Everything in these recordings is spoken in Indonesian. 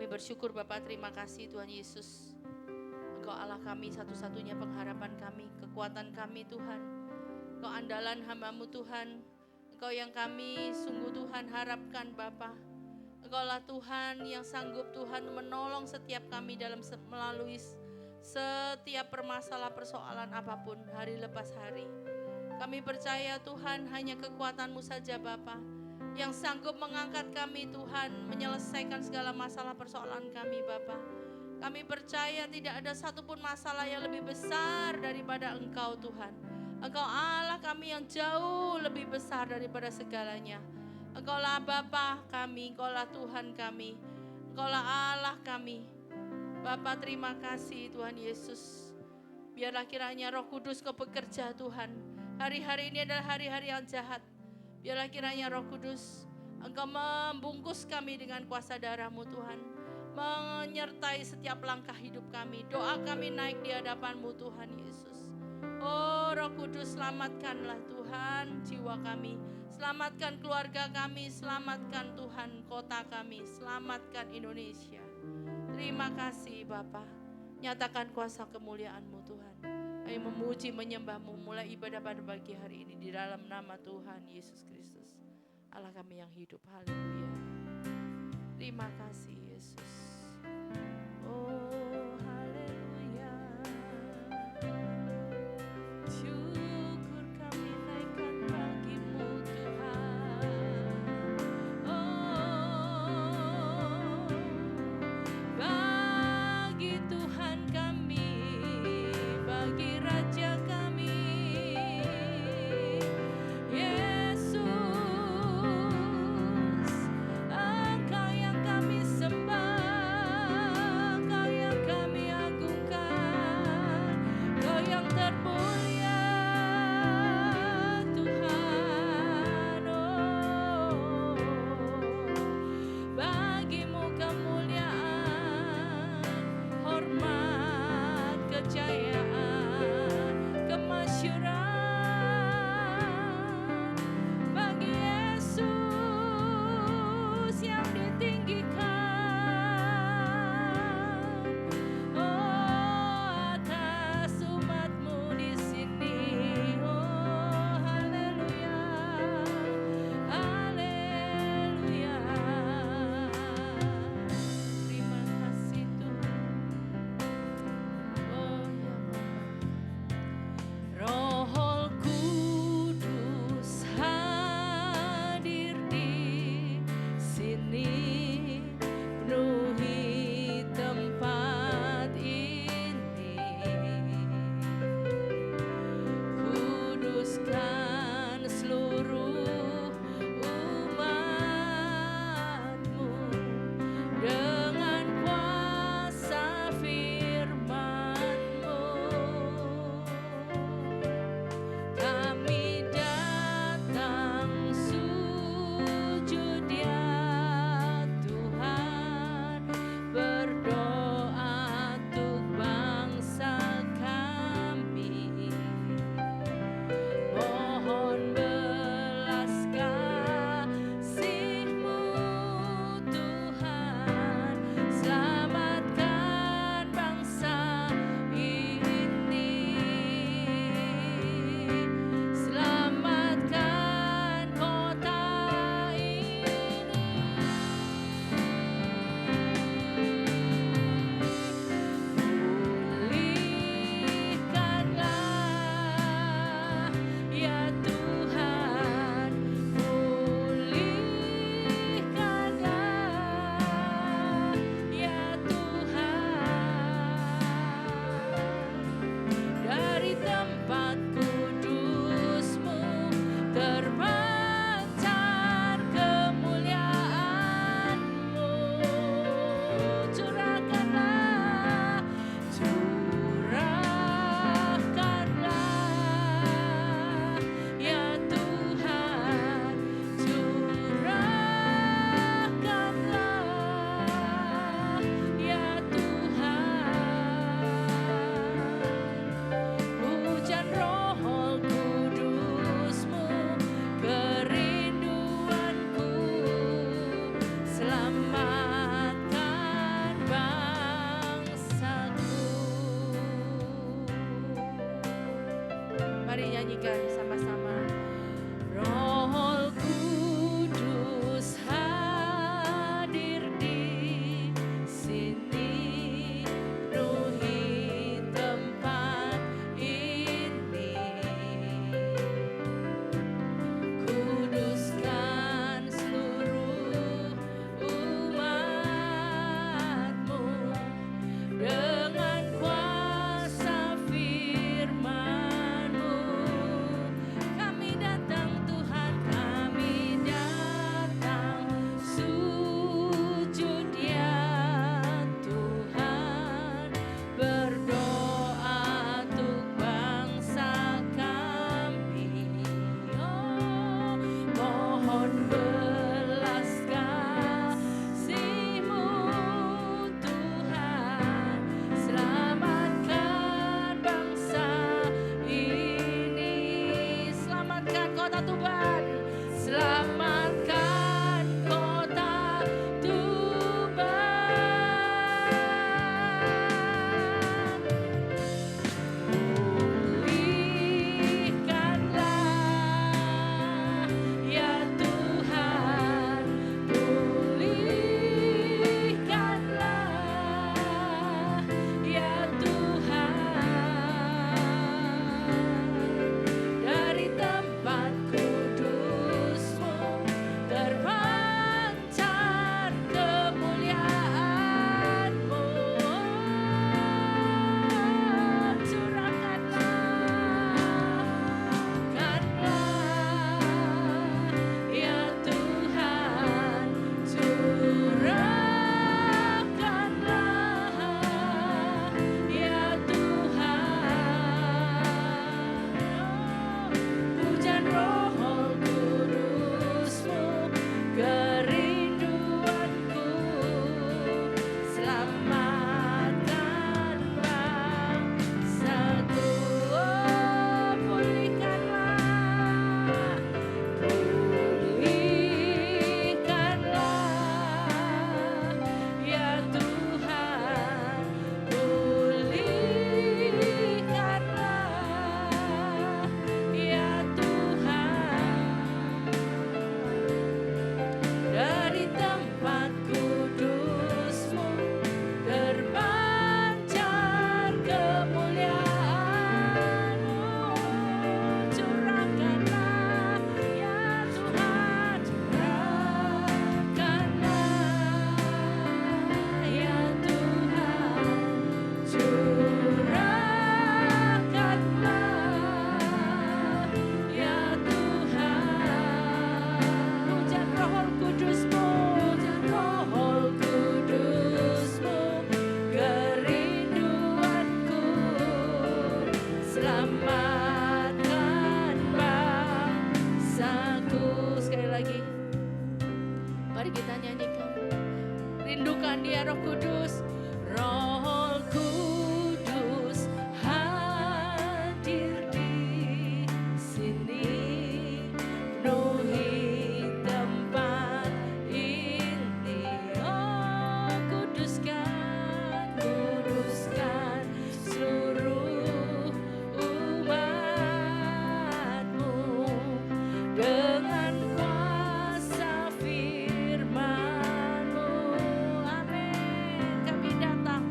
Kami bersyukur Bapa, terima kasih Tuhan Yesus. Engkau Allah kami, satu-satunya pengharapan kami, kekuatan kami Tuhan. Engkau andalan hamba-Mu Tuhan. Engkau yang kami sungguh Tuhan harapkan Bapa. Engkaulah Tuhan yang sanggup Tuhan menolong setiap kami dalam melalui setiap permasalahan persoalan apapun hari lepas hari. Kami percaya Tuhan hanya kekuatan-Mu saja Bapa yang sanggup mengangkat kami Tuhan, menyelesaikan segala masalah persoalan kami Bapa. Kami percaya tidak ada satupun masalah yang lebih besar daripada Engkau Tuhan. Engkau Allah kami yang jauh lebih besar daripada segalanya. Engkaulah Bapa kami, Engkaulah Tuhan kami, Engkaulah Allah kami. Bapa terima kasih Tuhan Yesus. Biarlah kiranya Roh Kudus Kau bekerja Tuhan. Hari-hari ini adalah hari-hari yang jahat. Biarlah kiranya Roh Kudus Engkau membungkus kami dengan kuasa darah-Mu Tuhan. Menyertai setiap langkah hidup kami. Doa kami naik di hadapan-Mu Tuhan Yesus. Oh Roh Kudus, selamatkanlah Tuhan jiwa kami. Selamatkan keluarga kami. Selamatkan Tuhan kota kami. Selamatkan Indonesia. Terima kasih Bapa. Nyatakan kuasa kemuliaan-Mu Tuhan. Kami memuji menyembah-Mu mulai ibadah pada pagi hari ini di dalam nama Tuhan Yesus Kristus. Allah kami yang hidup. Haleluya. Terima kasih Yesus. Oh haleluya. Syukur kami naikkan bagi-Mu Tuhan. Oh bagi Tuhan kami, bagi Raja kami, Yesus, Engkau yang kami sembah. nyanyikan sama-sama. Roh Kudus hadir di sini, penuhi tempat ini. Kuduskan seluruh umat-Mu dengan kuasa firman-Mu. Kami datang Tuhan, kami datang sujud ya Tuhan, berdoa untuk bangsa kami. Oh, mohon belas kasih-Mu Tuhan, selamatkan bangsa ini. Selamatkan kota Tuban, selamatkan kota Tuban. Pulihkanlah ya Tuhan, pulihkanlah ya Tuhan. Dari tempat kudus-Mu terpancar kemuliaan-Mu. Curahkanlah ya Tuhan, curahkanlah ya Tuhan. Hujan Roh Kudus-Mu, kerinduanku, selamatkan bangsaku. Oh, pulihkanlah, pulihkanlah ya Tuhan, pulihkanlah ya Tuhan. Dari tempat kudus-Mu terpancar kemuliaan-Mu. Curahkanlah ya Tuhan, curahkanlah ya Tuhan, curahkanlah ya Tuhan. Hujan Roh Kudus-Mu, hujan Roh Kudus-Mu, kerinduanku, selamatkan bangsaku. Sekali lagi, mari kita nyanyikan. Rindukan Dia, Roh Kudus. Roh Kudus hadir di sini, penuhi tempat ini. Oh, kuduskan, kuduskan seluruh umat-Mu dengan kuasa firman-Mu. Amin. Kami datang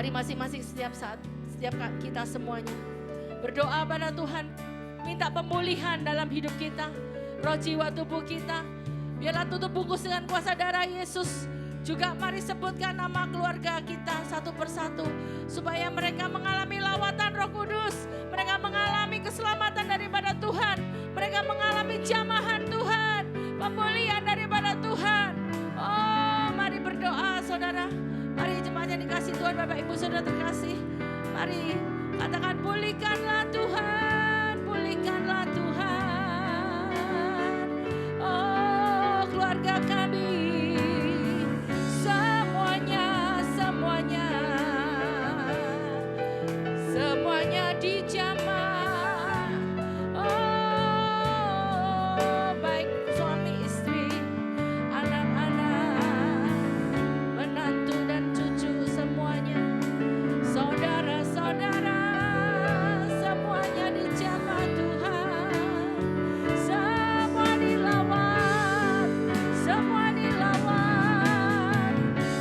Mari masing-masing setiap saat, setiap kita semuanya berdoa pada Tuhan, minta pemulihan dalam hidup kita, roh jiwa tubuh kita. Biarlah tutup bungkus dengan kuasa darah Yesus. Juga mari sebutkan nama keluarga kita satu persatu, supaya mereka mengalami lawatan Roh Kudus, mereka mengalami keselamatan daripada Tuhan, mereka mengalami jamahan Tuhan, pemulihan daripada Tuhan. Oh, mari berdoa saudara. Mari jemaat yang dikasih Tuhan, Bapak Ibu Saudara terkasih, mari katakan, pulihkanlah Tuhan, pulihkanlah Tuhan. Oh, keluarga kami, semuanya, semuanya, semuanya dijamah. Oh, baik suami istri, anak-anak, menantu dan cucu semuanya, saudara-saudara, semuanya dijamah Tuhan. Semua dilawan, semua dilawan.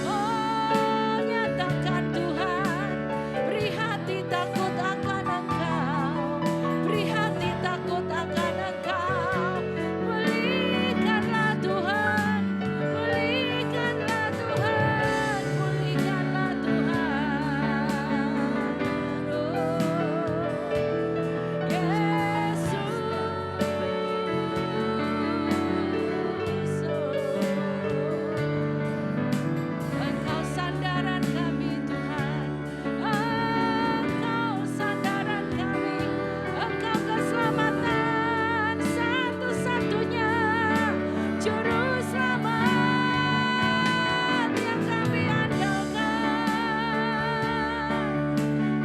Oh, nyatakan Tuhan, beri hati takut akan Engkau, beri hati takut akan Engkau. Pulihkanlah Tuhan, pulihkanlah Tuhan, pulihkanlah Tuhan. Oh, Yesus, Engkau sandaran kami Tuhan, Engkau sandaran kami, Engkau keselamatan satu-satunya, juru selamat yang kami andalkan.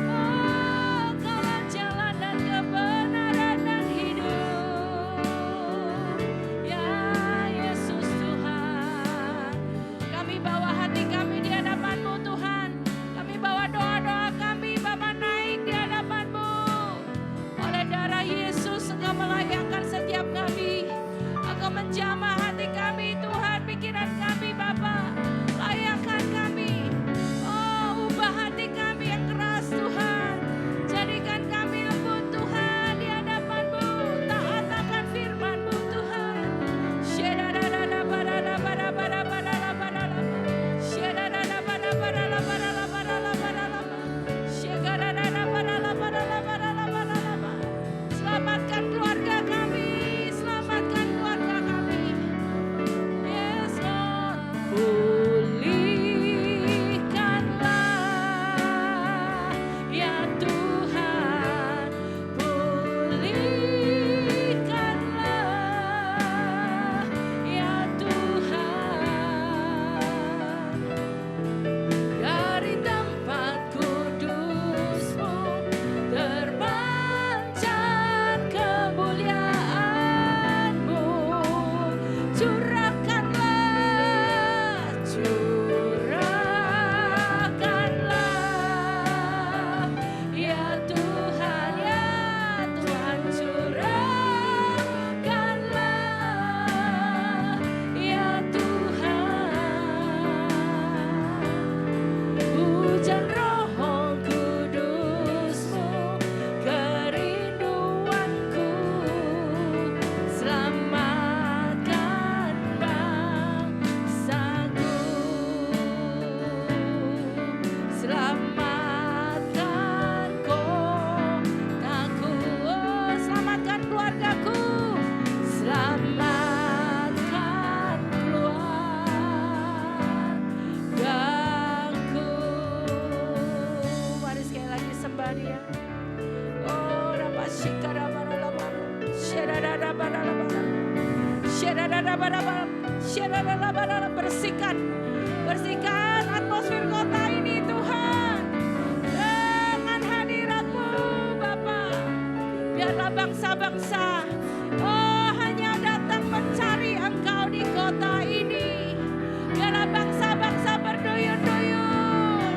Oh, Kaulah jalan dan kebenaran dan hidup, ya Yesus Tuhan. Kami bawa hati kami di hadapan-Mu Tuhan, kami bawa doa-doa kami Bapa naik di hadapan-Mu. Oleh darah Yesus Engkau melayakkan setiap kami, Engkau menjamah hati kami Tuhan, pikiran kami Bapa, layakkan kami. Oh, ubah hati kami yang keras Tuhan, jadikan kami lembut Tuhan di hadapan-Mu, taat akan firman-Mu Tuhan. Selamatkan keluarga kami, selamatkan keluarga kami. Yes Lord, pulihkanlah ya Tuhan, pulihkanlah ya Tuhan. Dari tempat kudus-Mu terpancar kemuliaan-Mu, curahkanlah, curahkanlah ya Tuhan, ya Tuhan, curahkanlah ya Tuhan. Hujan Roh Kudus-Mu, kerinduanku, selamatkan bangsaku, selamatkan kotaku, oh, selamatkan keluargaku, selamatkan keluargaku. Mari sekali lagi sembah Dia. Oh, bersihkan, bersihkan atmosfer kota ini Tuhan, dengan hadirat-Mu Bapa. Biarlah bangsa-bangsa, oh, hanya datang mencari Engkau di kota ini. Biarlah bangsa-bangsa berduyun-duyun,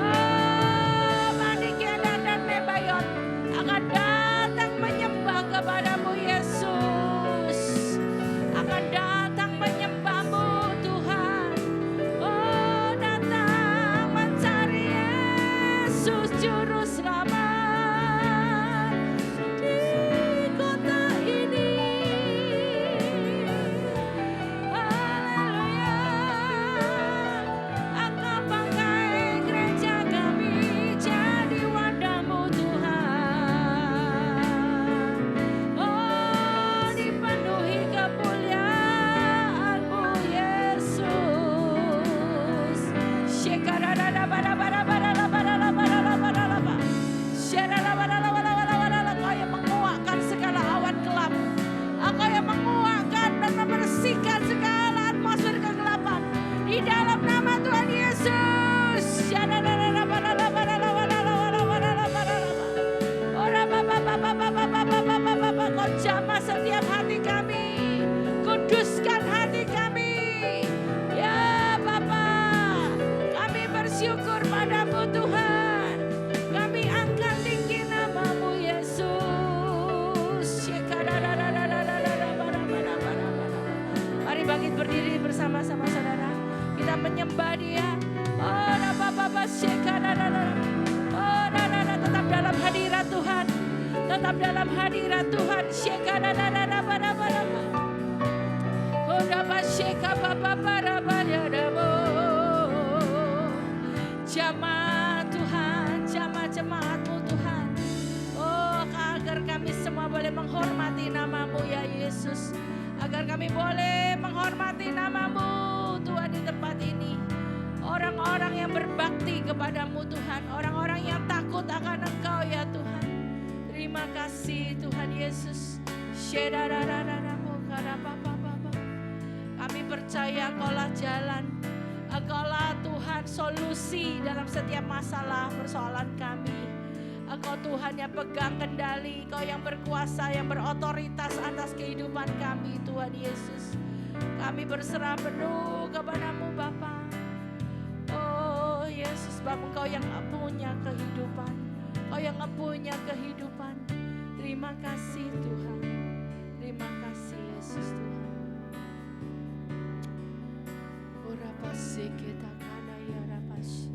oh, Manikiadan dan Nebayot akan datang menyembah kepada-Mu Yesus, akan datang menyembah-Mu Tuhan. Oh, datang mencari bangkit berdiri bersama-sama saudara. Kita menyembah Dia. Oh, tetap dalam hadirat Tuhan. Tetap dalam hadirat Tuhan. Jamah Tuhan, jamah jemaat-Mu Tuhan. Oh, agar kami semua boleh menghormati nama-Mu ya Yesus. Agar kami boleh menghormati nama-Mu Tuhan di tempat ini. Orang-orang yang berbakti kepadamu Tuhan. Orang-orang yang takut akan Engkau ya Tuhan. Terima kasih Tuhan Yesus. Kami percaya Engkaulah jalan. Engkaulah Tuhan solusi dalam setiap masalah persoalan kami. Engkau Tuhan yang pegang kendali. Engkau yang berkuasa, yang berotoritas atas kehidupan kami Tuhan Yesus. Kami berserah penuh kepadamu Bapa. Oh Yesus Bapa, Engkau yang punya kehidupan. Engkau yang punya kehidupan. Terima kasih Tuhan. Terima kasih Yesus Tuhan. Ora pasti kita kana ya rapasi.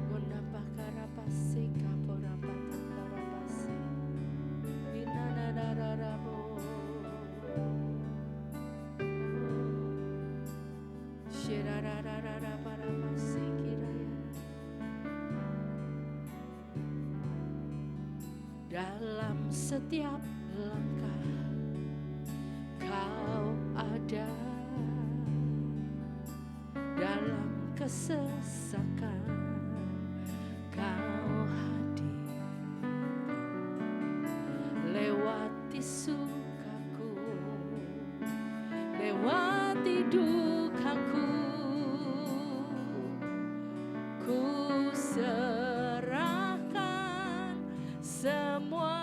Guna pakara pasti kapora patakara pasti. Binana dararabo. Shirararara para pasti kiraya. Dalam setiap langkah Kau ada. Dalam kesesakan Kau hadir. Lewati sukaku, lewati dukaku, ku serahkan semua.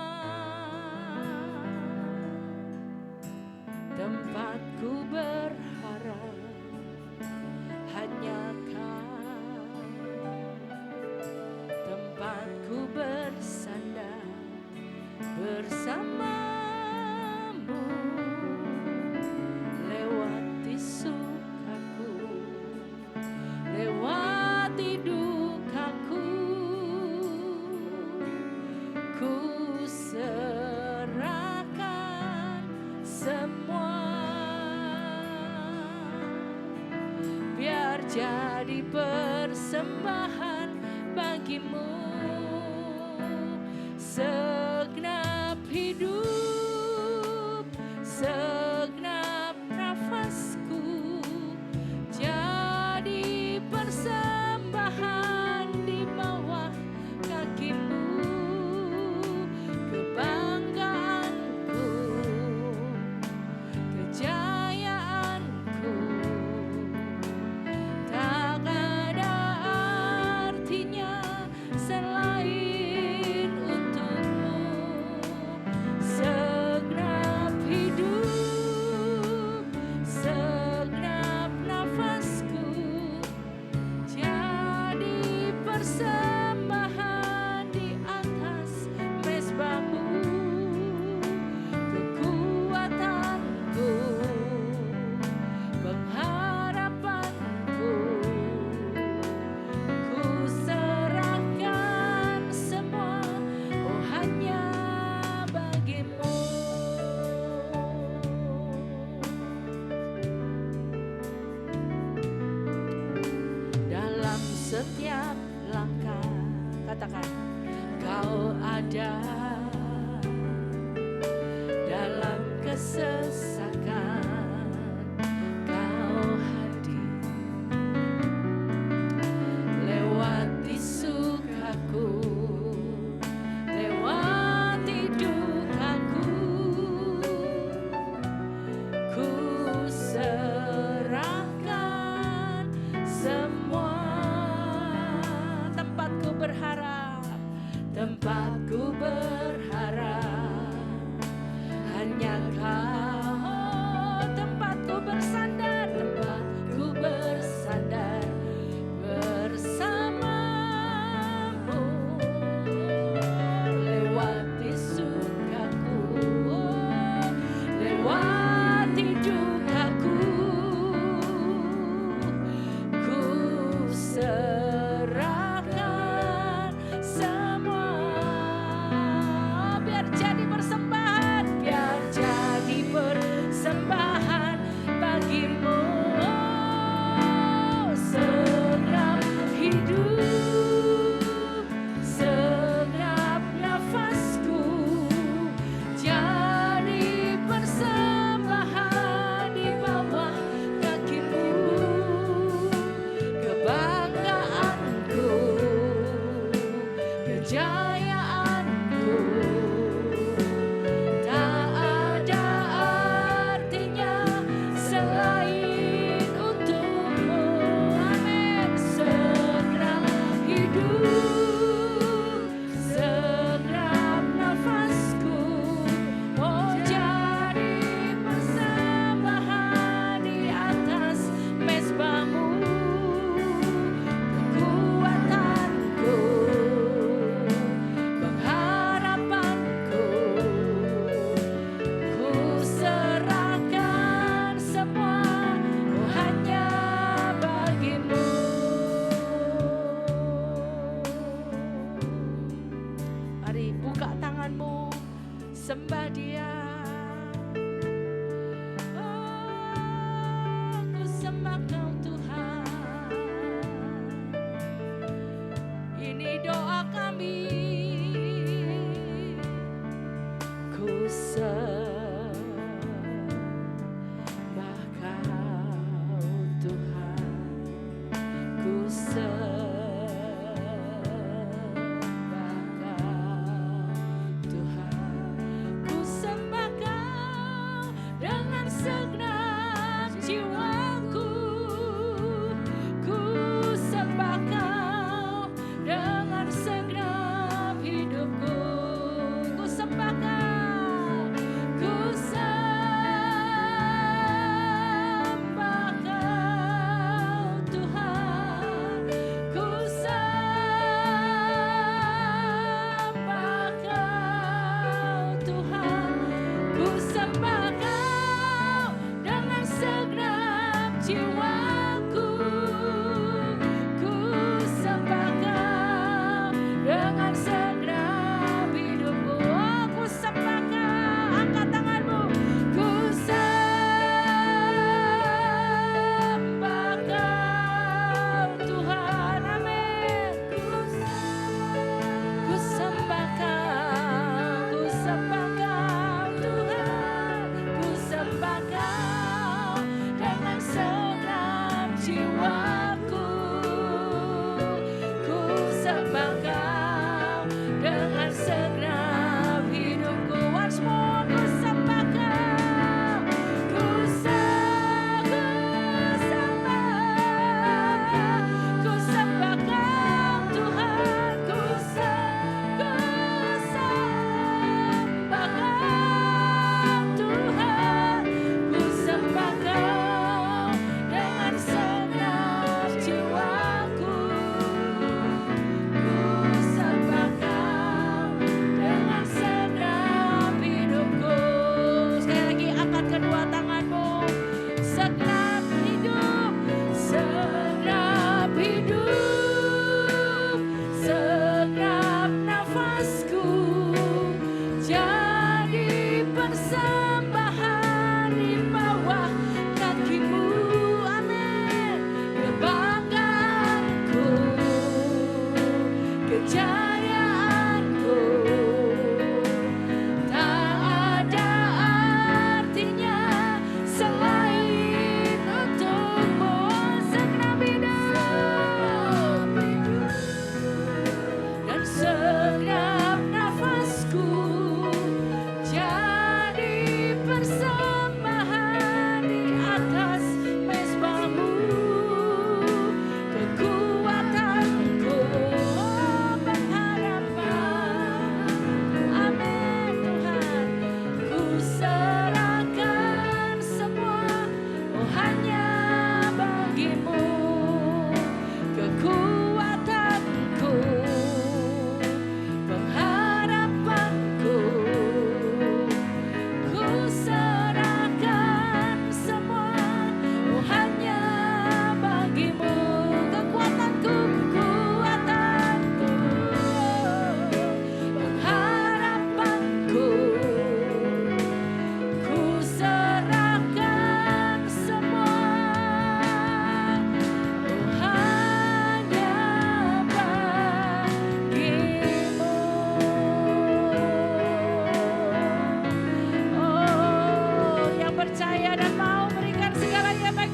Tempatku berharap hanya Kau. Tempatku bersandar bersamamu. Lewati sukaku, lewati dukaku, ku serahkan semua. Biar jadi persembahan bagimu. Segenap hidup, segenap nafasku, jadi persembahan di bawah kakimu. Kebanggaanku, kejayaanku, tak ada artinya selain untukmu. Segenap hidup, segenap nafasku, jadi persembahan di atas mezbahmu. Kekuatanku, pengharapanku, ku serahkan semua, oh hanya bagimu. Dalam setiap langkah, katakan, Kau ada. Dalam kesesakan Kau hadir. Lewati sukaku, lewati dukaku, ku serahkan semua. Tempatku berharap, tempatku berharap hanya Kau.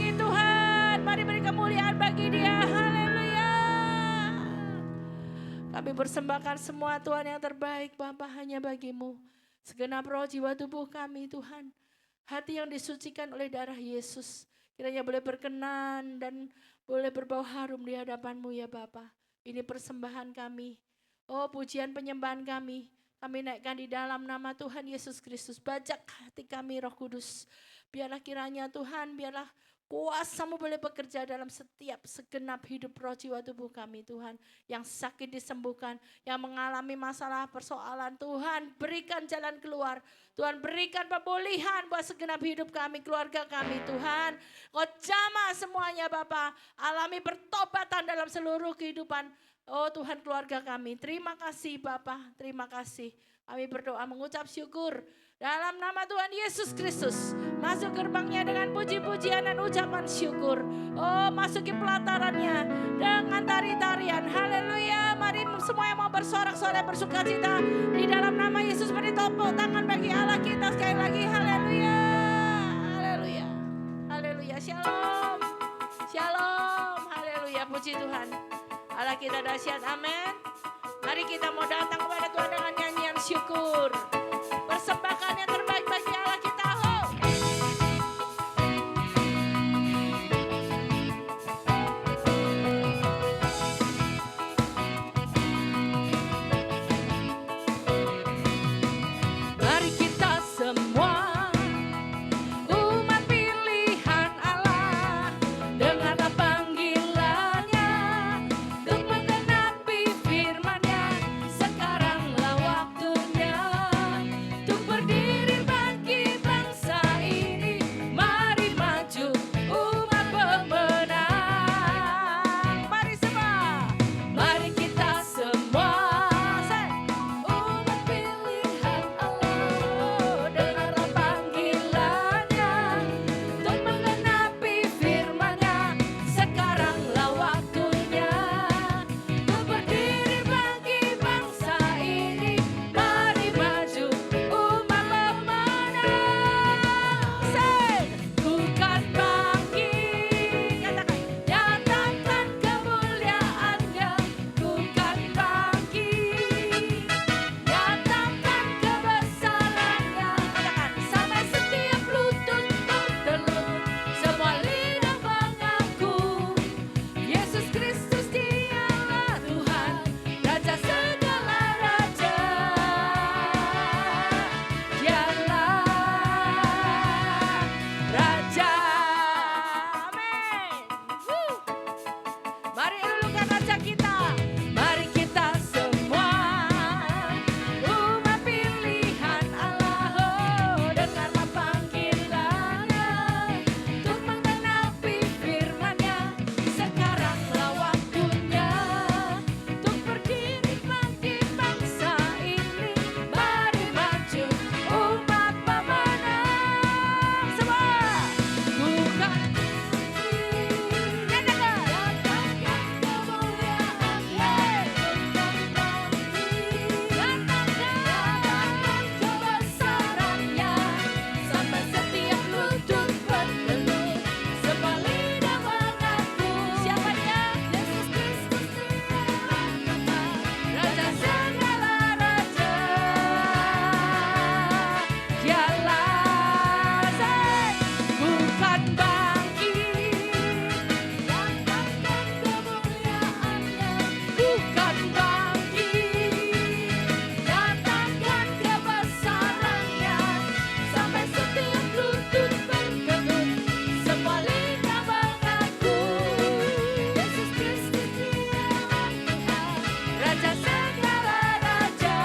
bagi Tuhan. Mari beri kemuliaan bagi Dia. Haleluya. Kami persembahkan semua Tuhan yang terbaik Bapa hanya bagi-Mu. Segenap roh jiwa tubuh kami Tuhan. Hati yang disucikan oleh darah Yesus. Kiranya boleh berkenan dan boleh berbau harum di hadapan-Mu ya Bapa. Ini persembahan kami. Oh pujian penyembahan kami. Kami naikkan di dalam nama Tuhan Yesus Kristus. Bajak hati kami Roh Kudus. Biarlah kiranya Tuhan, biarlah kuasa-Mu boleh bekerja dalam setiap segenap hidup roh jiwa tubuh kami Tuhan. Yang sakit disembuhkan, yang mengalami masalah persoalan Tuhan berikan jalan keluar. Tuhan berikan pemulihan buat segenap hidup kami, keluarga kami Tuhan. Kau jamah semuanya Bapa, alami pertobatan dalam seluruh kehidupan. Oh Tuhan keluarga kami, terima kasih Bapa, terima kasih. Kami berdoa mengucap syukur dalam nama Tuhan Yesus Kristus. Masuk gerbangnya dengan puji-pujian dan ucapan syukur. Oh masuki pelatarannya dengan tari-tarian. Haleluya. Mari semua yang mau bersorak-sorai bersukacita di dalam nama Yesus, beri tepuk tangan bagi Allah kita sekali lagi. Haleluya. Haleluya. Haleluya. Shalom. Shalom. Haleluya. Puji Tuhan. Allah kita dahsyat, amin. Mari kita mau datang kepada Tuhan dengan nyanyian syukur. Persembahkan yang terbaik bagi Allah kita. Mari kita semua umat pilihan Allah, dengarlah panggilannya untuk menggenapi firman-Nya. Sekaranglah waktunya untuk berdiri bagi bangsa ini. Mari maju umat pemenang. Mari semua, mari kita semua umat pilihan Allah, dengarlah panggilannya untuk menggenapi firman-Nya. Sekaranglah waktunya untuk berdiri bagi bangsa ini. Mari maju umat pemenang. Bukan bangkit, nyatakan kemuliaan-Nya. Bukan bangkit, nyatakan kebesaran-Nya. Sampai setiap lutut bertelut, semua lidah mengaku Yesus Kristus Dialah Tuhan, Raja segala raja. Dialah Raja. Amin. Mari lulukan raja kita. Mari kita semua umat pilihan Allah, oh, dengarlah panggilan-Nya untuk menggenapi firman-Nya. Sekaranglah waktunya untuk berdiri bagi bangsa ini. Mari maju umat pemenang. Semua bukan kebesaran-Nya. Sampai setiap lutut bertelut, semua lidah mengaku siapa Dia? Yesus Kristus Dialah Tuhan, Raja segala raja. Dialah bukan bangkit, nyatakan kemuliaan-Nya. Bukan bangkit, nyatakan kebesaran-Nya. Sampai setiap lutut bertelut, semua lidah mengaku Yesus Kristus Dialah Tuhan, Raja segala raja.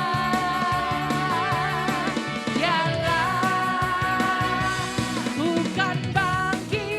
Dialah bukan bangkit,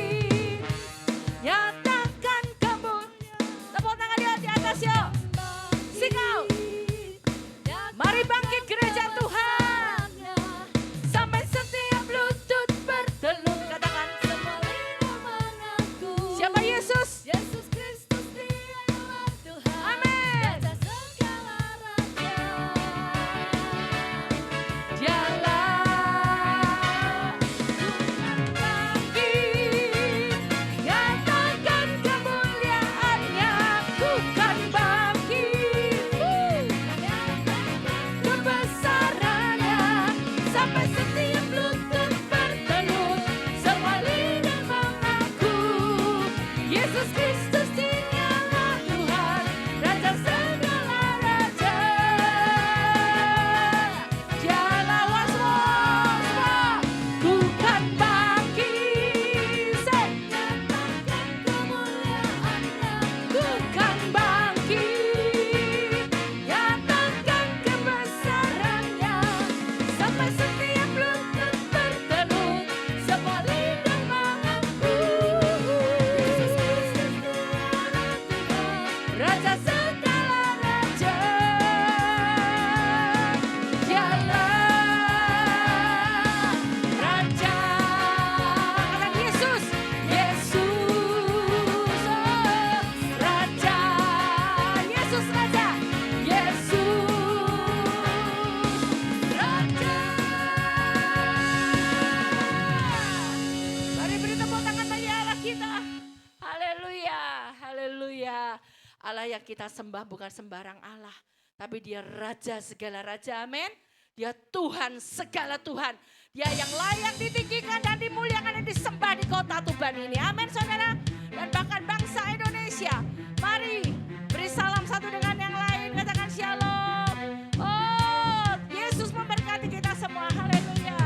Allah yang kita sembah bukan sembarang Allah, tapi Dia Raja segala raja, amin. Dia Tuhan segala Tuhan. Dia yang layak ditinggikan dan dimuliakan dan disembah di kota Tuban ini, amin saudara. Dan bahkan bangsa Indonesia, mari beri salam satu dengan yang lain, katakan shalom. Oh, Yesus memberkati kita semua, haleluya.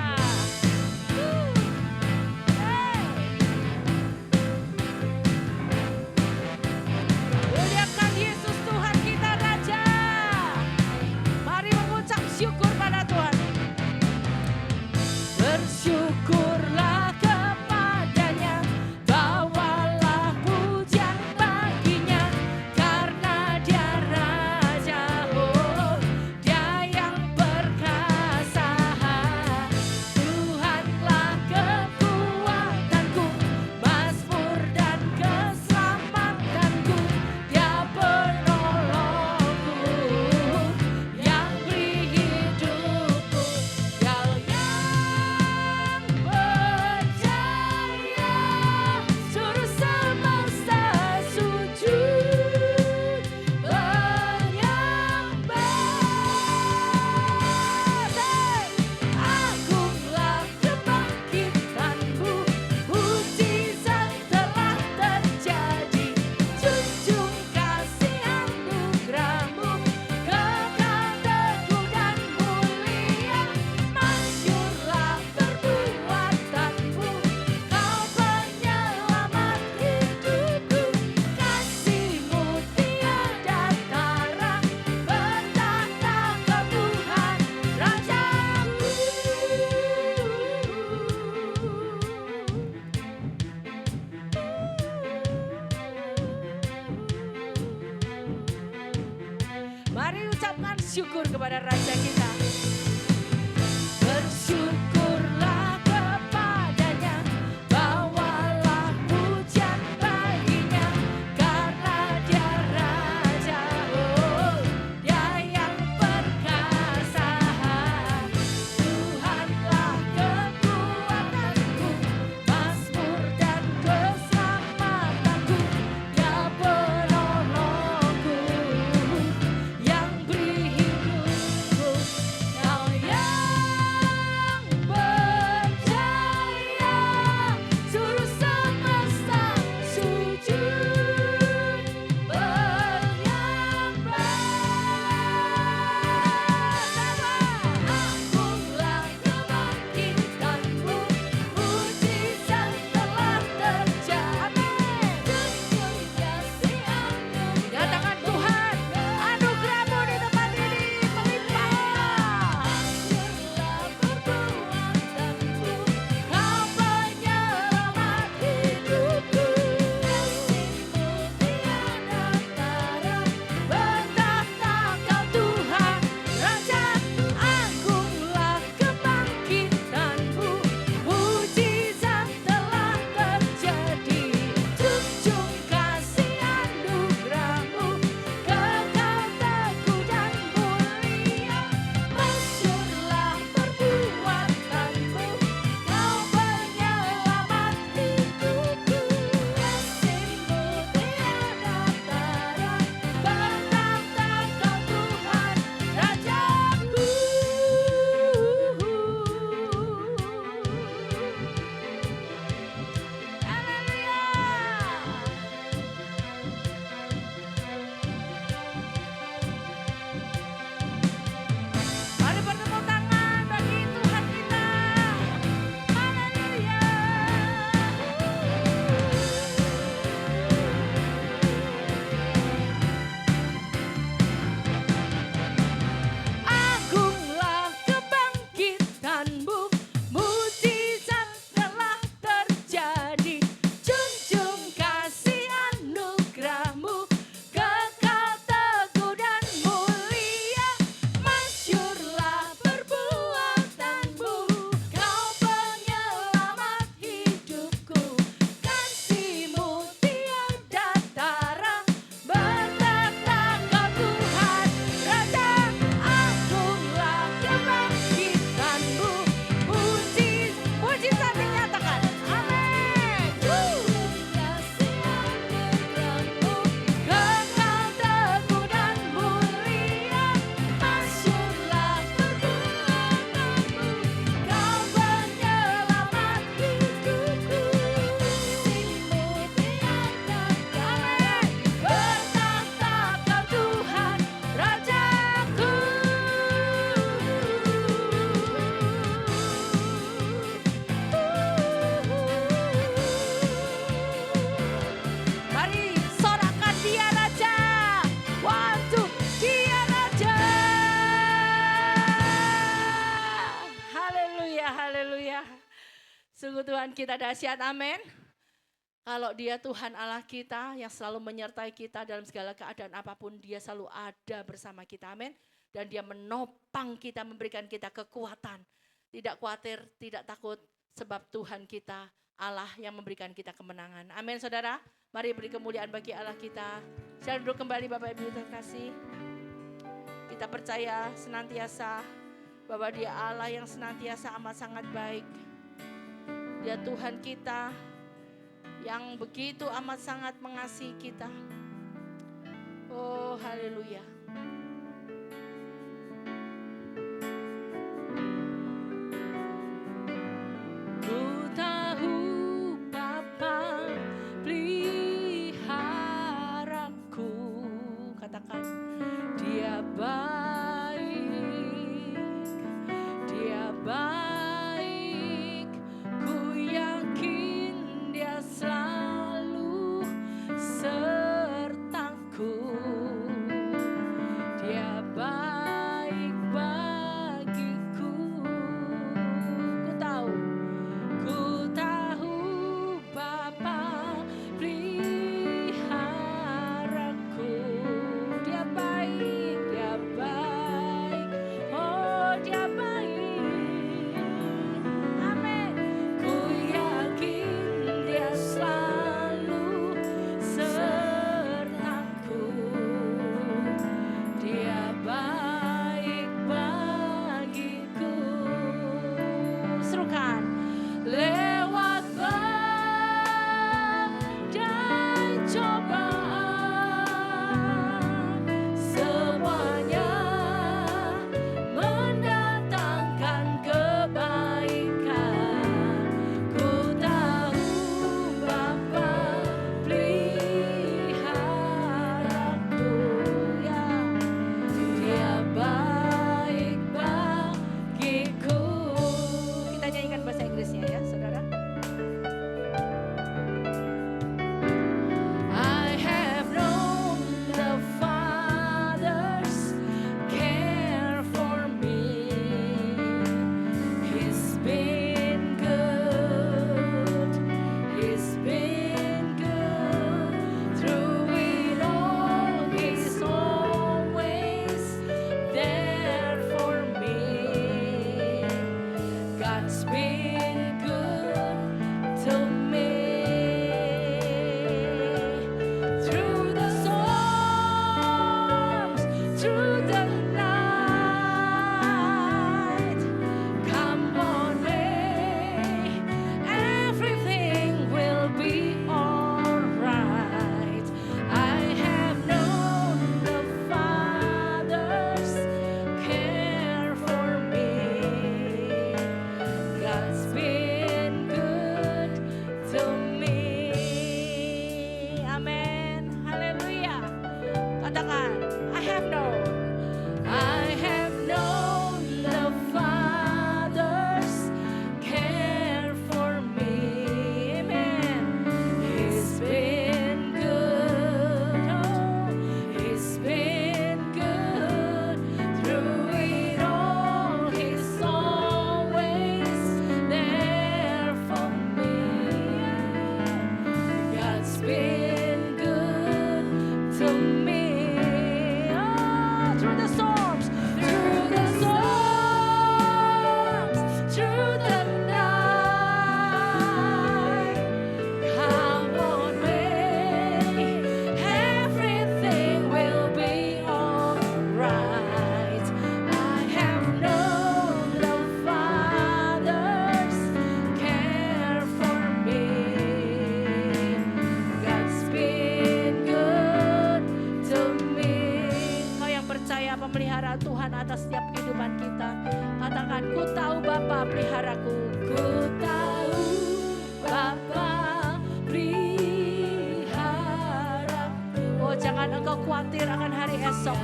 Muliakan Yesus Tuhan kita Raja. Mari mengucap syukur pada Tuhan. Bersyukurlah kepadanya, bawalah pujian baginya, karena Dia Raja, oh Dia yang perkasa. Tuhanlah kekuatanku, mazmur dan keselamatanku, Dia penolongku, yang beri hidupku. Kau yang percaya, suruh semesta sujud menyembah. Agunglah kebangkitanmu, mujizat telah terjadi. Junjung kasih anugerahmu, kekal teguh dan mulia. Masyurlah perbuatanmu, Kau penyelamat hidupku. Kasih-Mu tiada tara, bertahta Kau Tuhan Rajaku. Mari ucapkan syukur kepada Raja kita. Bersyukurlah kepadanya, bawalah pujian baginya, karena Dia Raja, oh Dia yang perkasa. Tuhanlah kekuatanku, mazmur dan keselamatanku, Dia penolongku, yang beri hidupku. Tuhan kita dahsyat, amin. Kalau Dia Tuhan Allah kita yang selalu menyertai kita dalam segala keadaan apapun, Dia selalu ada bersama kita, amin. Dan Dia menopang kita, memberikan kita kekuatan. Tidak khawatir, tidak takut, sebab Tuhan kita Allah yang memberikan kita kemenangan. Amin, saudara. Mari beri kemuliaan bagi Allah kita. Saya duduk kembali Bapak Ibu terkasih. Kita percaya senantiasa bahwa Dia Allah yang senantiasa amat sangat baik. Dia Tuhan kita yang begitu amat sangat mengasihi kita. Oh, haleluya. Ku tahu Bapa peliharaku, katakan Dia baik, Dia baik, ku yakin Dia selalu sertaku, Dia baik bagiku. Ku tahu Bapa peliharaku, Dia baik, Dia baik, oh Dia baik, amin. Ku yakin Dia selalu sertaku, Dia baik bagiku. Serukan. Lewat badai cobaan, semuanya mendatangkan kebaikan. Ku tahu Bapa peliharaku, ya Dia baik bagiku. Kita nyanyikan bahasa Inggrisnya ya, saudara. I have known the Father's care for me. He's been good. He's been good. Through it all, He's always there for me. God's been good to me. Through the storms, through the night, come on May, everything will be alright. I have known the Father's care for me. God's been good to me. Amen. Haleluya. Katakan, I have known the Father's care for me. Amen. He's been good. Oh, He's been good. Through it all, He's always there for me. God's been good to me. Oh, through the storms, through the night. Come on, May, everything will be alright. I have known the Father's care for me. God's been good to me. Kau yang percaya pemeliharaan Tuhan atas setiap kehidupan kita, katakan, ku tahu Bapa peliharaku. Ku tahu Bapa peliharaku. Oh, jangan engkau khawatir akan hari esok,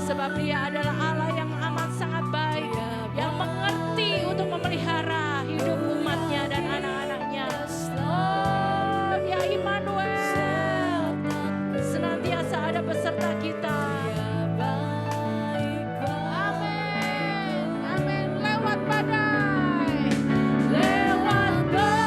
sebab Dia adalah Allah yang amat sangat baik, yang mengerti untuk memelihara hidup umatnya dan anak-anaknya. Oh, Dia Immanuel, senantiasa ada beserta kita. Amin, amin. Lewat badai, lewat badai.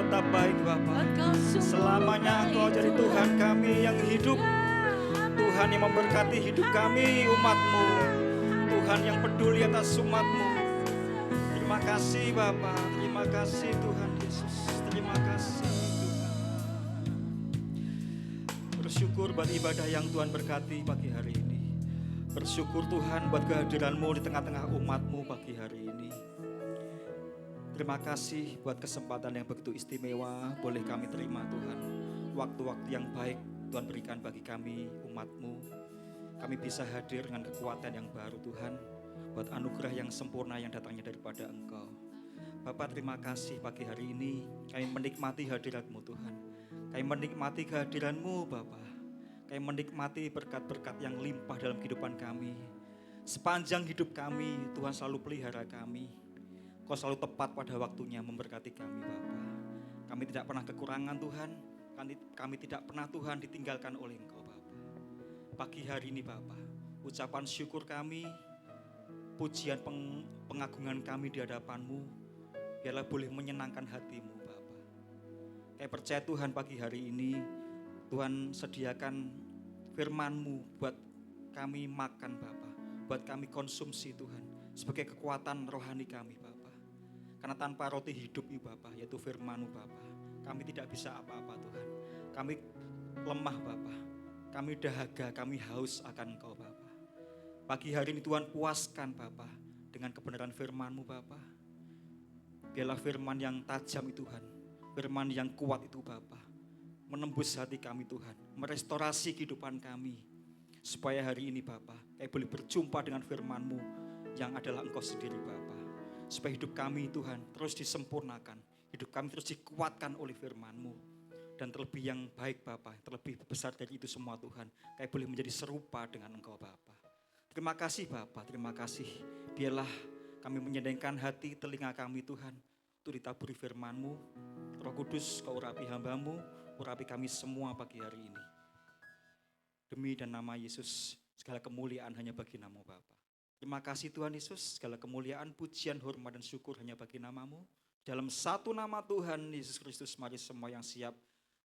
tetap baik Bapa. Selamanya Engkau jadi Tuhan kami yang hidup, Tuhan yang memberkati hidup kami umat-Mu, Tuhan yang peduli atas umat-Mu. Terima kasih Bapa, terima kasih Tuhan Yesus, terima kasih Tuhan. Bersyukur buat ibadah yang Tuhan berkati pagi hari ini. Bersyukur Tuhan buat kehadiran-Mu di tengah-tengah umat-Mu pagi hari ini. Terima kasih buat kesempatan yang begitu istimewa boleh kami terima Tuhan. Waktu-waktu yang baik Tuhan berikan bagi kami umat-Mu. Kami bisa hadir dengan kekuatan yang baru Tuhan, buat anugerah yang sempurna yang datangnya daripada Engkau. Bapak terima kasih pagi hari ini kami menikmati hadirat-Mu Tuhan. Kami menikmati kehadiran-Mu Bapak. Kami menikmati berkat-berkat yang limpah dalam kehidupan kami. Sepanjang hidup kami, Tuhan selalu pelihara kami. Kau selalu tepat pada waktunya memberkati kami Bapa. Kami tidak pernah kekurangan Tuhan. Kami tidak pernah Tuhan ditinggalkan oleh Engkau Bapa. Pagi hari ini Bapa, ucapan syukur kami, pujian pengagungan kami di hadapan-Mu, biarlah boleh menyenangkan hati-Mu Bapa. Kami percaya Tuhan pagi hari ini, Tuhan sediakan firman-Mu buat kami makan Bapa, buat kami konsumsi Tuhan, sebagai kekuatan rohani kami Bapa. Karena tanpa roti hidup Bapa, yaitu firman-Mu Bapa, kami tidak bisa apa-apa Tuhan. Kami lemah Bapa, kami dahaga, kami haus akan Engkau Bapa. Pagi hari ini Tuhan puaskan Bapa dengan kebenaran firman-Mu Bapa. Biarlah firman yang tajam itu Tuhan, firman yang kuat itu Bapa, menembus hati kami Tuhan, merestorasi kehidupan kami. Supaya hari ini Bapa, kami boleh berjumpa dengan firman-Mu yang adalah Engkau sendiri Bapa. Supaya hidup kami Tuhan terus disempurnakan, hidup kami terus dikuatkan oleh firman-Mu. Dan terlebih yang baik Bapa, terlebih besar dari itu semua Tuhan, kami boleh menjadi serupa dengan Engkau Bapa. Terima kasih Bapa, terima kasih. Biarlah kami menyedengkan hati telinga kami Tuhan, untuk ditaburi firman-Mu. Roh Kudus, Kau urapi hamba-Mu, urapi kami semua pagi hari ini. Demi dan nama Yesus, segala kemuliaan hanya bagi nama-Mu Bapa. Terima kasih Tuhan Yesus, segala kemuliaan, pujian, hormat dan syukur hanya bagi nama-Mu. Dalam satu nama Tuhan Yesus Kristus, mari semua yang siap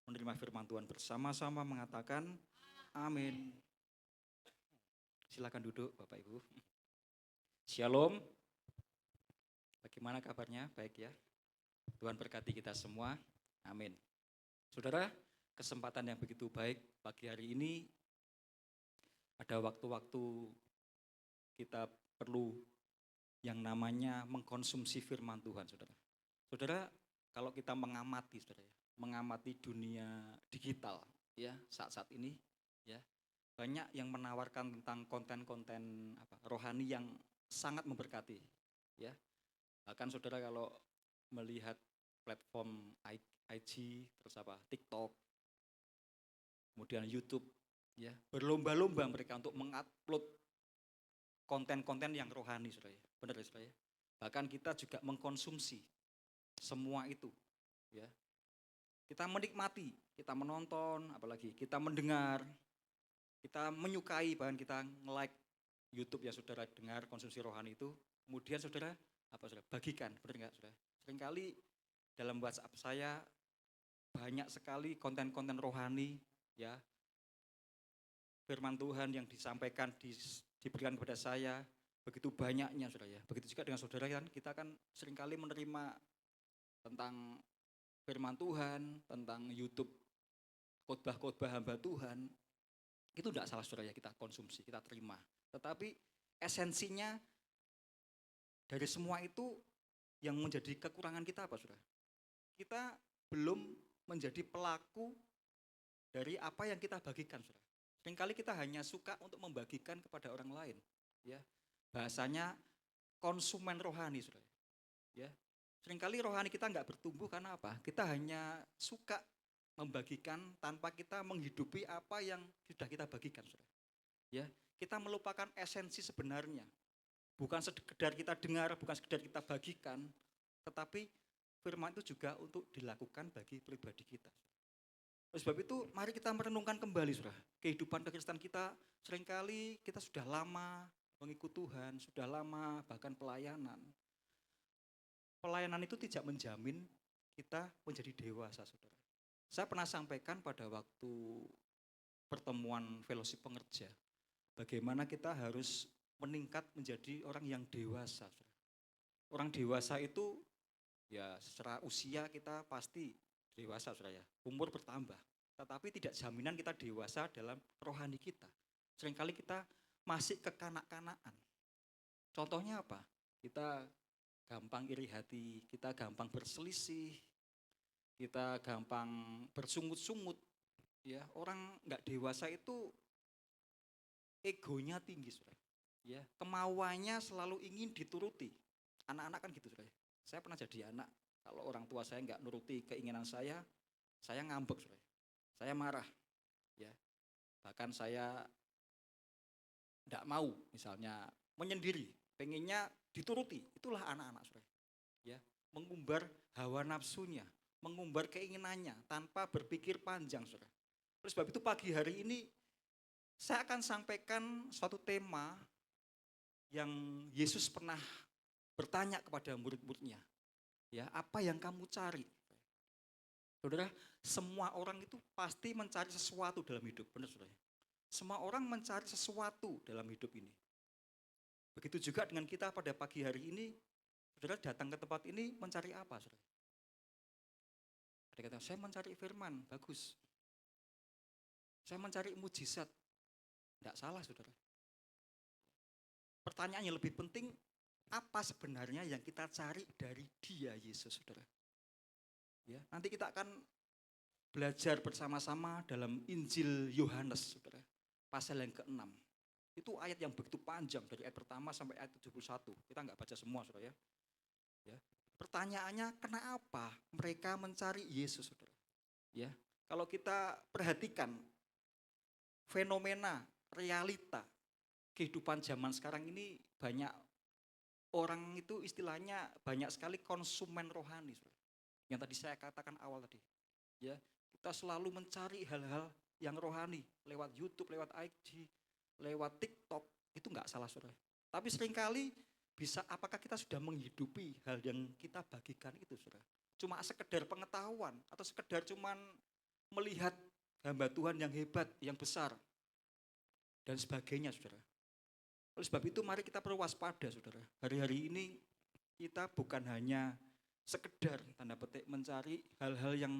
menerima firman Tuhan bersama-sama mengatakan amin. Silakan duduk Bapak Ibu. Shalom. Bagaimana kabarnya? Baik ya. Tuhan berkati kita semua. Amin. Saudara, kesempatan yang begitu baik pagi hari ini, ada waktu-waktu kita perlu yang namanya mengkonsumsi firman Tuhan, saudara. Saudara, kalau kita mengamati, saudara, mengamati dunia digital, ya saat-saat ini, ya banyak yang menawarkan tentang konten-konten rohani yang sangat memberkati, ya. Bahkan saudara kalau melihat platform IG, terus TikTok, kemudian YouTube, ya berlomba-lomba mereka untuk mengupload konten-konten yang rohani, saudara. Benar ya, saudara? Bahkan kita juga mengkonsumsi semua itu, ya. Kita menikmati, kita menonton, apalagi kita mendengar, kita menyukai, bahkan kita nge-like YouTube ya saudara, dengar konsumsi rohani itu. Kemudian saudara, saudara bagikan, benar enggak saudara? Seringkali dalam WhatsApp saya banyak sekali konten-konten rohani, ya. Firman Tuhan yang disampaikan, diberikan kepada saya, begitu banyaknya saudara ya. Begitu juga dengan saudara kan, kita kan seringkali menerima tentang firman Tuhan, tentang YouTube, khotbah-khotbah hamba Tuhan. Itu tidak salah saudara ya, kita konsumsi, kita terima. Tetapi esensinya dari semua itu yang menjadi kekurangan kita apa saudara? Kita belum menjadi pelaku dari apa yang kita bagikan saudara. Seringkali kita hanya suka untuk membagikan kepada orang lain, ya. Bahasanya konsumen rohani, saudara. Ya. Seringkali rohani kita nggak bertumbuh karena apa? Kita hanya suka membagikan tanpa kita menghidupi apa yang sudah kita bagikan, saudara. Ya, kita melupakan esensi sebenarnya. Bukan sekedar kita dengar, bukan sekedar kita bagikan, tetapi firman itu juga untuk dilakukan bagi pribadi kita. Oleh sebab itu, mari kita merenungkan kembali, saudara. Kehidupan kekristenan kita, seringkali kita sudah lama mengikut Tuhan, sudah lama bahkan pelayanan. Pelayanan itu tidak menjamin kita menjadi dewasa, saudara. Saya pernah sampaikan pada waktu pertemuan fellowship pengerja, bagaimana kita harus meningkat menjadi orang yang dewasa, saudara. Orang dewasa itu ya secara usia kita pasti dewasa, saudara ya. Umur bertambah, tetapi tidak jaminan kita dewasa dalam rohani kita. Seringkali kita masih kekanak-kanakan. Contohnya apa? Kita gampang iri hati, kita gampang berselisih, kita gampang bersungut-sungut. Ya, orang nggak dewasa itu egonya tinggi, saudara. Ya, kemauannya selalu ingin dituruti. Anak-anak kan gitu, saudara. Saya pernah jadi anak, kalau orang tua saya nggak nuruti keinginan saya ngambek, saudara. Saya marah, ya. Bahkan saya nggak mau, misalnya menyendiri, pengennya dituruti. Itulah anak-anak, saudara. Ya, mengumbar hawa nafsunya, mengumbar keinginannya tanpa berpikir panjang, saudara. Oleh sebab itu pagi hari ini saya akan sampaikan suatu tema yang Yesus pernah bertanya kepada murid-muridnya. Ya, apa yang kamu cari? Saudara, semua orang itu pasti mencari sesuatu dalam hidup, benar saudara? Semua orang mencari sesuatu dalam hidup ini. Begitu juga dengan kita pada pagi hari ini, saudara datang ke tempat ini mencari apa, saudara? Ada kata, saya mencari firman, bagus. Saya mencari mujizat, tidak salah, saudara. Pertanyaan yang lebih penting, apa sebenarnya yang kita cari dari Dia Yesus, saudara? Ya, nanti kita akan belajar bersama-sama dalam Injil Yohanes, saudara, pasal yang ke-6. Itu ayat yang begitu panjang dari ayat pertama sampai ayat 71. Kita nggak baca semua, saudara ya. Ya. Pertanyaannya, kenapa mereka mencari Yesus, saudara? Ya, kalau kita perhatikan fenomena, realita kehidupan zaman sekarang ini, banyak orang itu istilahnya banyak sekali konsumen rohani, saudara. Yang tadi saya katakan awal tadi. Ya, kita selalu mencari hal-hal yang rohani lewat YouTube, lewat IG, lewat TikTok. Itu enggak salah, saudara. Tapi seringkali apakah kita sudah menghidupi hal yang kita bagikan itu, saudara? Cuma sekedar pengetahuan atau sekedar cuman melihat hamba Tuhan yang hebat, yang besar dan sebagainya, saudara. Oleh sebab itu mari kita perlu waspada, saudara. Hari-hari ini kita bukan hanya sekedar tanda petik mencari hal-hal yang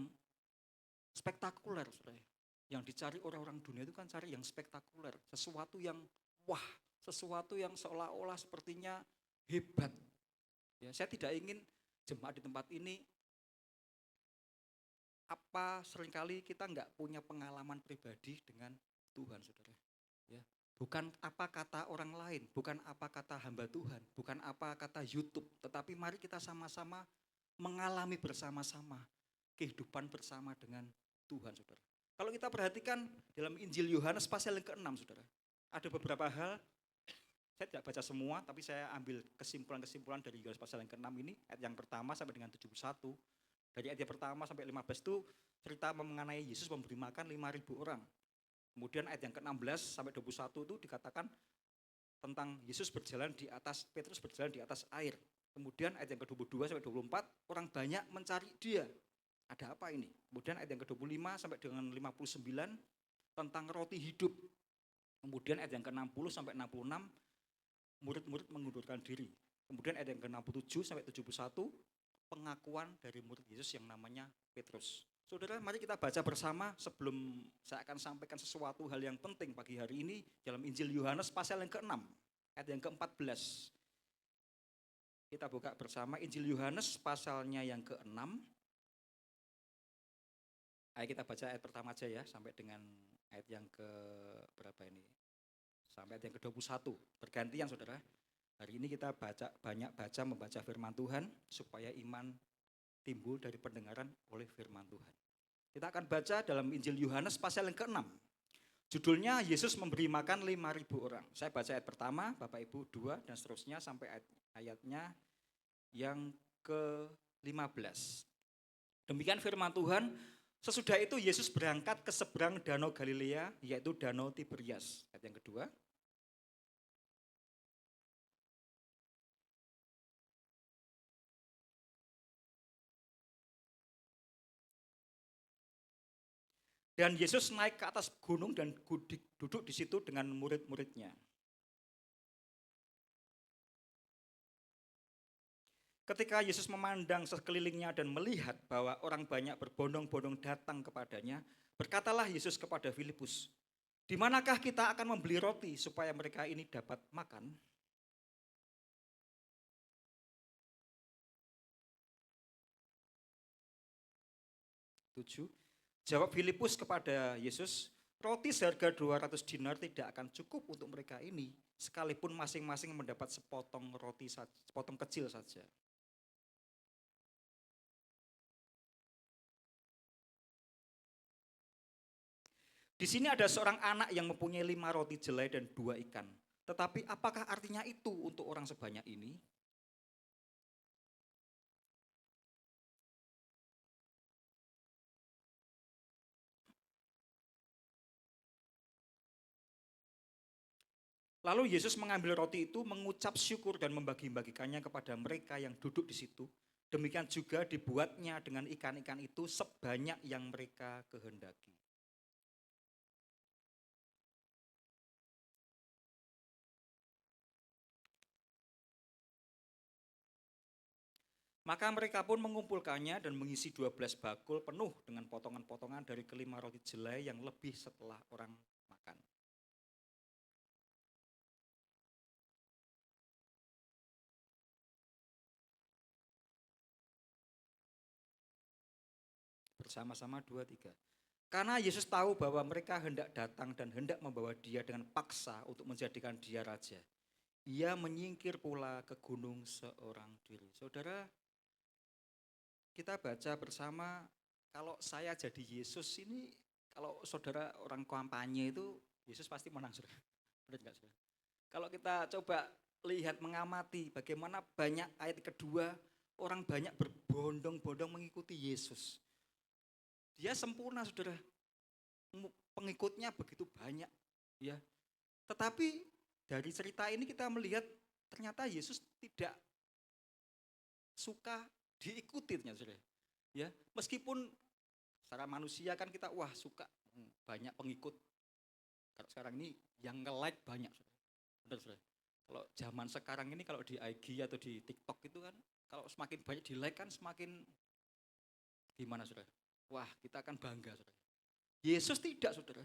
spektakuler, saudara. Yang dicari orang-orang dunia itu kan cari yang spektakuler, sesuatu yang wah, sesuatu yang seolah-olah sepertinya hebat. Ya, saya tidak ingin jemaat di tempat ini seringkali kita nggak punya pengalaman pribadi dengan Tuhan, saudara. Ya. Bukan apa kata orang lain, bukan apa kata hamba Tuhan, bukan apa kata YouTube, tetapi mari kita sama-sama mengalami bersama-sama kehidupan bersama dengan Tuhan, saudara. Kalau kita perhatikan dalam Injil Yohanes pasal yang ke-6, saudara, ada beberapa hal, saya tidak baca semua, tapi saya ambil kesimpulan-kesimpulan dari Yohanes pasal yang ke-6 ini, ayat yang pertama sampai dengan 71. Dari ayat yang pertama sampai 15 itu cerita mengenai Yesus memberi makan 5.000 orang. Kemudian ayat yang ke-16 sampai 21 itu dikatakan tentang Yesus berjalan di atas, Petrus berjalan di atas air. Kemudian ayat yang ke-22 sampai 24, orang banyak mencari Dia. Ada apa ini? Kemudian ayat yang ke-25 sampai dengan 59 tentang roti hidup. Kemudian ayat yang ke-60 sampai 66, murid-murid mengundurkan diri. Kemudian ayat yang ke-67 sampai 71, pengakuan dari murid Yesus yang namanya Petrus. Saudara, mari kita baca bersama sebelum saya akan sampaikan sesuatu hal yang penting pagi hari ini dalam Injil Yohanes pasal yang ke-6, ayat yang ke-14. Kita buka bersama Injil Yohanes pasalnya yang ke-6. Ayo kita baca ayat pertama aja ya, sampai dengan ayat yang ke berapa ini? Sampai ayat yang ke-21. Bergantian, saudara. Hari ini kita banyak membaca firman Tuhan supaya iman timbul dari pendengaran oleh firman Tuhan. Kita akan baca dalam Injil Yohanes pasal yang ke-6. Judulnya Yesus memberi makan 5.000 orang. Saya baca ayat pertama, Bapak Ibu 2 dan seterusnya sampai ayatnya yang ke-15. Demikian firman Tuhan. Sesudah itu Yesus berangkat ke seberang danau Galilea, yaitu danau Tiberias. Ayat yang kedua. Dan Yesus naik ke atas gunung dan duduk di situ dengan murid-muridnya. Ketika Yesus memandang sekelilingnya dan melihat bahwa orang banyak berbondong-bondong datang kepadanya, berkatalah Yesus kepada Filipus, "Di manakah kita akan membeli roti supaya mereka ini dapat makan?" 7. Jawab Filipus kepada Yesus, "Roti seharga 200 dinar tidak akan cukup untuk mereka ini, sekalipun masing-masing mendapat sepotong roti, sepotong kecil saja." Di sini ada seorang anak yang mempunyai 5 roti jelai dan 2 ikan. Tetapi apakah artinya itu untuk orang sebanyak ini? Lalu Yesus mengambil roti itu, mengucap syukur dan membagi-bagikannya kepada mereka yang duduk di situ. Demikian juga dibuatnya dengan ikan-ikan itu sebanyak yang mereka kehendaki. Maka mereka pun mengumpulkannya dan mengisi 12 bakul penuh dengan potongan-potongan dari kelima roti jelai yang lebih setelah orang makan. Bersama-sama 2, 3. Karena Yesus tahu bahwa mereka hendak datang dan hendak membawa dia dengan paksa untuk menjadikan dia raja. Ia menyingkir pula ke gunung seorang diri. Saudara, kita baca bersama, kalau saya jadi Yesus ini, kalau saudara orang kampanye itu, Yesus pasti menang, saudara. Benar nggak, saudara? Kalau kita coba lihat, mengamati bagaimana banyak ayat kedua, orang banyak berbondong-bondong mengikuti Yesus. Dia sempurna, saudara. Pengikutnya begitu banyak, ya. Tetapi dari cerita ini kita melihat ternyata Yesus tidak suka diikuti, saudara. Ya, meskipun secara manusia kan kita suka banyak pengikut. Kalau sekarang ini yang nge-like banyak, saudara. Benar, saudara. Kalau zaman sekarang ini kalau di IG atau di TikTok itu kan, kalau semakin banyak di like kan semakin gimana, saudara? Wah, kita akan bangga, saudara. Yesus tidak, saudara.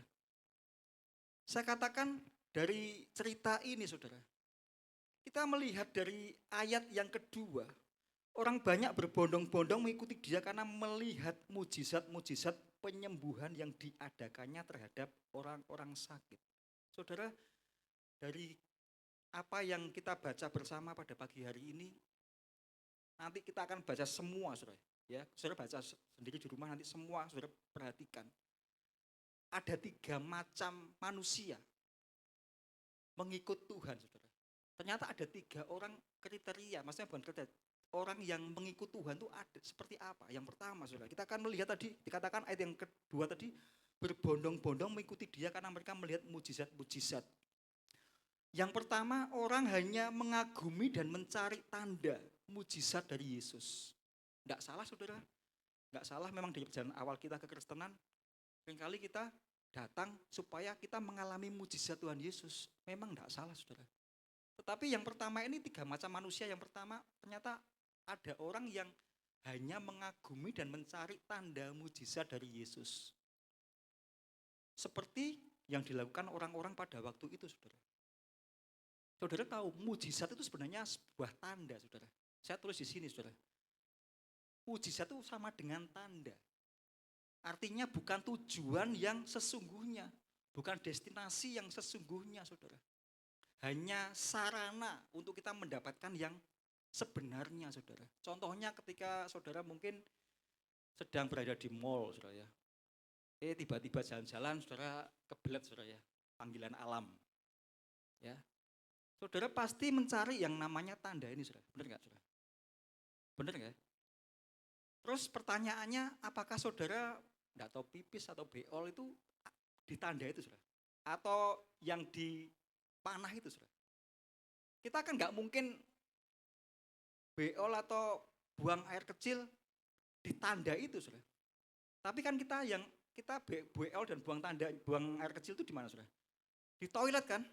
Saya katakan dari cerita ini, saudara, kita melihat dari ayat yang kedua, orang banyak berbondong-bondong mengikuti dia karena melihat mujizat-mujizat penyembuhan yang diadakannya terhadap orang-orang sakit. Saudara, dari apa yang kita baca bersama pada pagi hari ini, nanti kita akan baca semua, saudara. Ya, saudara baca sendiri di rumah, nanti semua saudara perhatikan. Ada 3 macam manusia mengikut Tuhan, saudara. Ternyata ada 3 orang kriteria, maksudnya bukan kriteria, orang yang mengikut Tuhan itu ada seperti apa. Yang pertama, saudara, kita akan melihat tadi, dikatakan ayat yang kedua tadi, berbondong-bondong mengikuti dia karena mereka melihat mujizat-mujizat. Yang pertama, orang hanya mengagumi dan mencari tanda mujizat dari Yesus. Tidak salah, saudara. Tidak salah, memang di perjalanan awal kita kekristenan, seringkali kita datang supaya kita mengalami mujizat Tuhan Yesus. Memang tidak salah, saudara. Tetapi yang pertama ini 3 macam manusia. Yang pertama, ternyata ada orang yang hanya mengagumi dan mencari tanda mujizat dari Yesus. Seperti yang dilakukan orang-orang pada waktu itu, saudara. Saudara tahu, mujizat itu sebenarnya sebuah tanda, saudara. Saya tulis di sini, saudara. Mujizat itu sama dengan tanda. Artinya bukan tujuan yang sesungguhnya, bukan destinasi yang sesungguhnya, saudara. Hanya sarana untuk kita mendapatkan yang sebenarnya, saudara. Contohnya ketika saudara mungkin sedang berada di mall, saudara ya. Tiba-tiba jalan-jalan, saudara kebelet, saudara ya. Panggilan alam. Ya. Saudara pasti mencari yang namanya tanda ini, saudara. Benar nggak, saudara? Benar nggak? Terus pertanyaannya, apakah saudara nggak tahu pipis atau beol itu ditanda itu, saudara? Atau yang dipanah itu, saudara? Kita kan nggak mungkin beol atau buang air kecil ditanda itu, saudara. Tapi kan kita yang kita BL dan buang air kecil itu di mana, Saudara? Di toilet kan?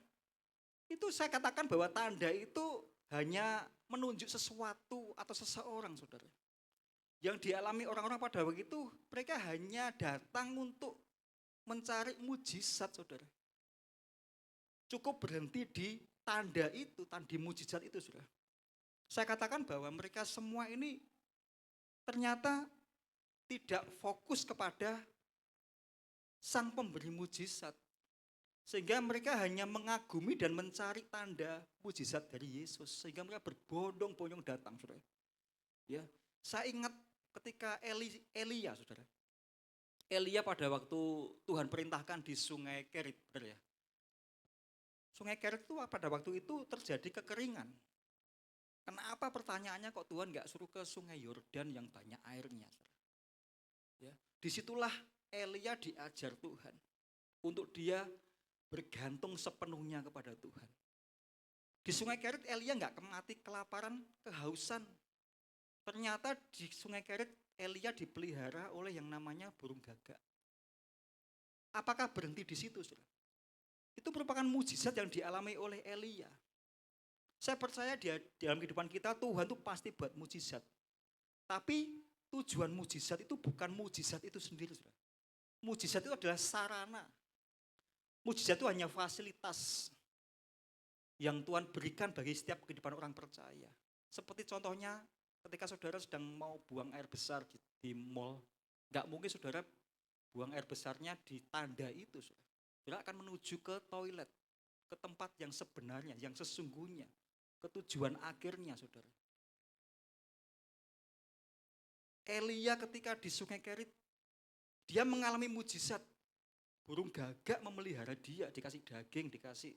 Itu saya katakan bahwa tanda itu hanya menunjuk sesuatu atau seseorang, Saudara. Yang dialami orang-orang pada waktu itu, mereka hanya datang untuk mencari mujizat, Saudara. Cukup berhenti di tanda itu, tanda mujizat itu, Saudara. Saya katakan bahwa mereka semua ini ternyata tidak fokus kepada sang pemberi mujizat. Sehingga mereka hanya mengagumi dan mencari tanda mujizat dari Yesus. Sehingga mereka berbondong-bondong datang, Saudara. Ya, saya ingat ketika Elia, Saudara. Elia pada waktu Tuhan perintahkan di Sungai Kerit, benar ya? Sungai Kerit itu pada waktu itu terjadi kekeringan. Kenapa pertanyaannya kok Tuhan nggak suruh ke Sungai Yordan yang banyak airnya? Ya, disitulah Elia diajar Tuhan untuk dia bergantung sepenuhnya kepada Tuhan. Di Sungai Kerit Elia nggak mati kelaparan, kehausan. Ternyata di Sungai Kerit Elia dipelihara oleh yang namanya burung gagak. Apakah berhenti di situ, Saudara? Itu merupakan mujizat yang dialami oleh Elia. Saya percaya dalam kehidupan kita Tuhan itu pasti buat mujizat. Tapi tujuan mujizat itu bukan mujizat itu sendiri, Saudara. Mujizat itu adalah sarana. Mujizat itu hanya fasilitas yang Tuhan berikan bagi setiap kehidupan orang percaya. Seperti contohnya ketika saudara sedang mau buang air besar di mall, nggak mungkin saudara buang air besarnya di tanda itu. Saudara akan menuju ke toilet, ke tempat yang sebenarnya, yang sesungguhnya, ke tujuan akhirnya, saudara. Elia ketika di Sungai Kerit, dia mengalami mujizat. Burung gagak memelihara dia, dikasih daging, dikasih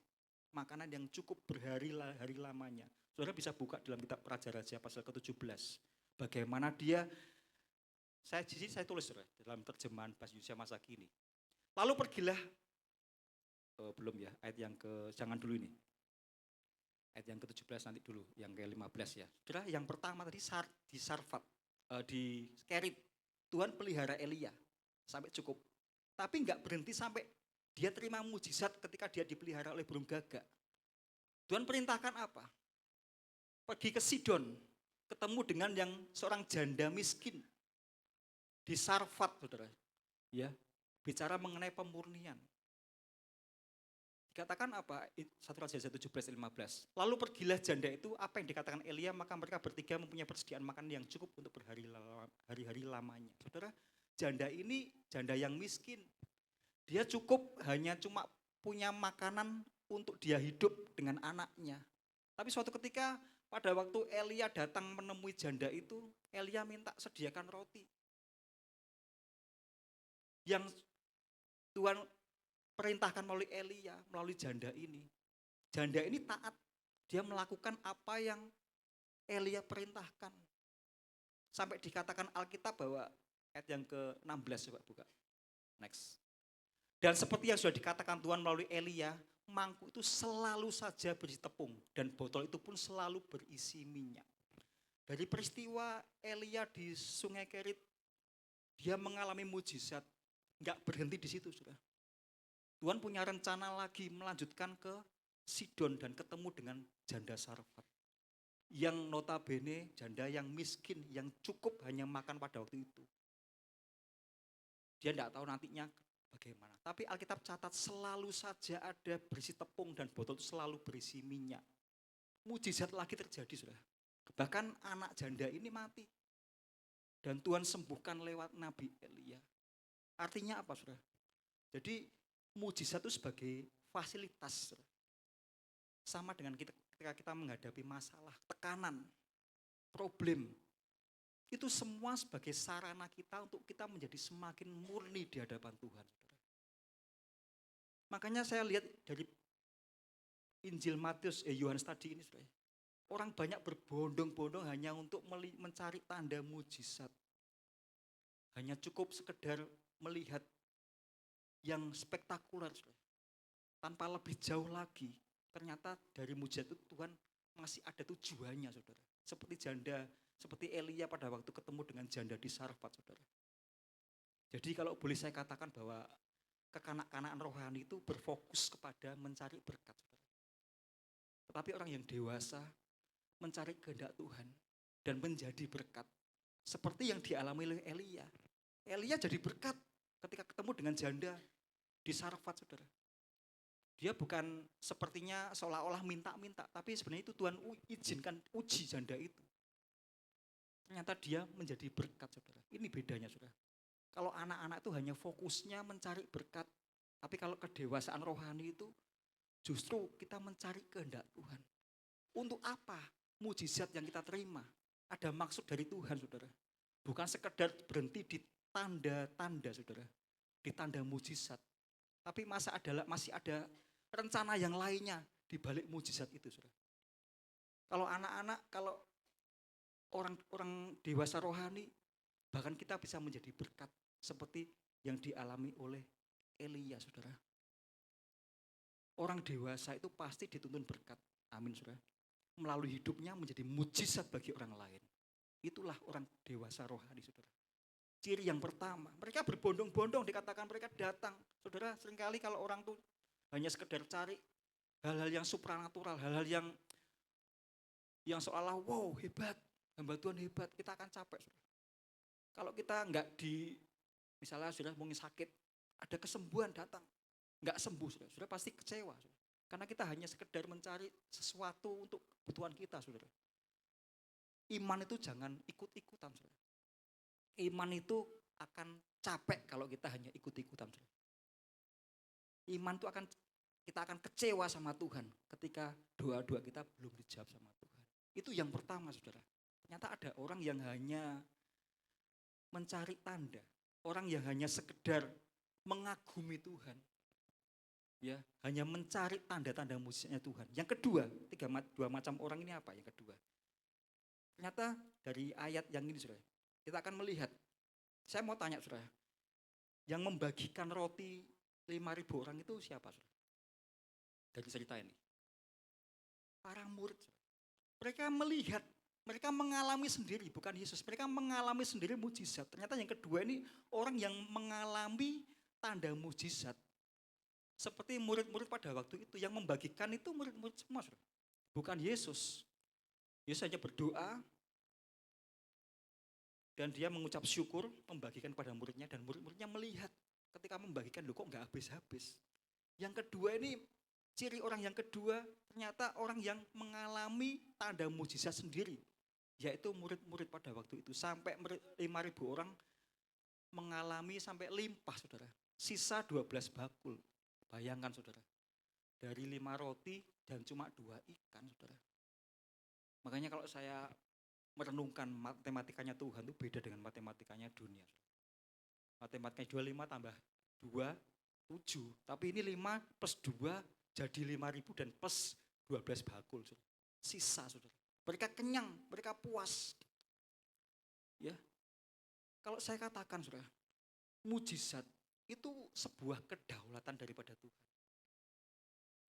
makanan yang cukup berhari-hari lamanya. Saudara bisa buka dalam kitab Raja-Raja pasal ke-17. Bagaimana dia, saya tulis, saudara, dalam terjemahan bahasa Indonesia masa kini. Lalu pergilah, belum ya, ayat yang jangan dulu ini. Ayat yang ke-17 nanti dulu, yang ke-15 ya. Saudara, yang pertama tadi di Sarfat, di Kerit, Tuhan pelihara Elia sampai cukup. Tapi enggak berhenti sampai dia terima mujizat ketika dia dipelihara oleh burung gagak. Tuhan perintahkan apa? Pergi ke Sidon, ketemu dengan yang seorang janda miskin di Sarfat, saudara. Ya, bicara mengenai pemurnian. Dikatakan apa? 1 Raja 17:15. Lalu pergilah janda itu, apa yang dikatakan Elia, maka mereka bertiga mempunyai persediaan makan yang cukup untuk berhari-hari lamanya. Saudara, janda ini janda yang miskin. Dia hanya cuma punya makanan untuk dia hidup dengan anaknya. Tapi suatu ketika pada waktu Elia datang menemui janda itu, Elia minta sediakan roti. Yang Tuhan perintahkan melalui Elia, melalui janda ini. Janda ini taat, dia melakukan apa yang Elia perintahkan. Sampai dikatakan Alkitab bahwa ayat yang ke-16, coba buka. Next. Dan seperti yang sudah dikatakan Tuhan melalui Elia, mangkuk itu selalu saja berisi tepung dan botol itu pun selalu berisi minyak. Dari peristiwa Elia di Sungai Kerit, dia mengalami mujizat, nggak berhenti di situ, sudah. Tuhan punya rencana lagi melanjutkan ke Sidon dan ketemu dengan janda Sarfat. Yang notabene janda yang miskin, yang cukup hanya makan pada waktu itu. Dia tidak tahu nantinya bagaimana. Tapi Alkitab catat selalu saja ada berisi tepung dan botol itu selalu berisi minyak. Mujizat lagi terjadi, sudah. Bahkan anak janda ini mati. Dan Tuhan sembuhkan lewat Nabi Elia. Artinya apa, sudah? Jadi mujizat itu sebagai fasilitas, sudah. Sama dengan ketika kita menghadapi masalah, tekanan, problem. Itu semua sebagai sarana kita untuk kita menjadi semakin murni di hadapan Tuhan. Makanya saya lihat dari Injil Matius, Yohanes tadi ini, saudara. Orang banyak berbondong-bondong hanya untuk mencari tanda mujizat. Hanya cukup sekedar melihat yang spektakuler, saudara. Tanpa lebih jauh lagi, ternyata dari mujizat itu Tuhan masih ada tujuannya, saudara. Seperti Elia pada waktu ketemu dengan janda di Sarfat, saudara. Jadi kalau boleh saya katakan bahwa kekanak-kanakan rohani itu berfokus kepada mencari berkat, saudara. Tetapi orang yang dewasa mencari kehendak Tuhan dan menjadi berkat. Seperti yang dialami oleh Elia. Elia jadi berkat ketika ketemu dengan janda di Sarfat, saudara. Dia bukan sepertinya seolah-olah minta-minta, tapi sebenarnya itu Tuhan izinkan uji janda itu. Ternyata dia menjadi berkat, saudara. Ini bedanya, saudara. Kalau anak-anak itu hanya fokusnya mencari berkat, tapi kalau kedewasaan rohani itu justru kita mencari kehendak Tuhan. Untuk apa mujizat yang kita terima? Ada maksud dari Tuhan, saudara. Bukan sekedar berhenti di tanda-tanda, saudara. Di tanda mujizat. Tapi masih ada rencana yang lainnya di balik mujizat itu, saudara. Kalau anak-anak, kalau orang dewasa rohani, bahkan kita bisa menjadi berkat seperti yang dialami oleh Elia, saudara. Orang dewasa itu pasti dituntun berkat. Amin, saudara. Melalui hidupnya menjadi mujizat bagi orang lain. Itulah orang dewasa rohani, saudara. Ciri yang pertama, mereka berbondong-bondong, dikatakan mereka datang. Saudara, seringkali kalau orang tuh hanya sekedar cari hal-hal yang supranatural, hal-hal yang seolah wow, hebat, hamba Tuhan hebat, kita akan capek, saudara. Kalau kita misalnya sudah mungkin sakit, ada kesembuhan datang, nggak sembuh, saudara pasti kecewa, saudara. Karena kita hanya sekedar mencari sesuatu untuk kebutuhan kita, saudara. Iman itu jangan ikut-ikutan, saudara. Iman itu akan capek kalau kita hanya ikut-ikutan, saudara. Iman itu kita akan kecewa sama Tuhan ketika doa-doa kita belum dijawab sama Tuhan. Itu yang pertama, saudara. Ternyata ada orang yang hanya mencari tanda, orang yang hanya sekedar mengagumi Tuhan, ya, hanya mencari tanda-tanda mujizatnya Tuhan. Yang kedua, dua macam orang ini apa? Yang kedua, ternyata dari ayat yang ini, saudara, kita akan melihat. Saya mau tanya, saudara, yang membagikan roti 5.000 orang itu siapa, saudara? Dari cerita ini, para murid, saudara. Mereka melihat, mereka mengalami sendiri, bukan Yesus. Mereka mengalami sendiri mujizat. Ternyata yang kedua ini orang yang mengalami tanda mujizat. Seperti murid-murid pada waktu itu, yang membagikan itu murid-murid semua, saudara. Bukan Yesus. Yesus hanya berdoa, dan dia mengucap syukur, membagikan pada muridnya, dan murid-muridnya melihat ketika membagikan, loh kok nggak habis-habis. Yang kedua ini, ciri orang yang kedua, ternyata orang yang mengalami tanda mujizat sendiri, yaitu murid-murid pada waktu itu. Sampai 5.000 orang mengalami sampai limpah, saudara. Sisa 12 bakul. Bayangkan, saudara. Dari 5 roti dan cuma 2 ikan, saudara. Makanya kalau saya merenungkan matematikanya Tuhan itu beda dengan matematikanya dunia. Matematikanya 25 tambah 2, 7. Tapi ini 5 plus 2 jadi 5.000 dan plus 12 bakul. Saudara. Sisa, saudara. Mereka kenyang, mereka puas. Ya. Kalau saya katakan, saudara, mujizat itu sebuah kedaulatan daripada Tuhan.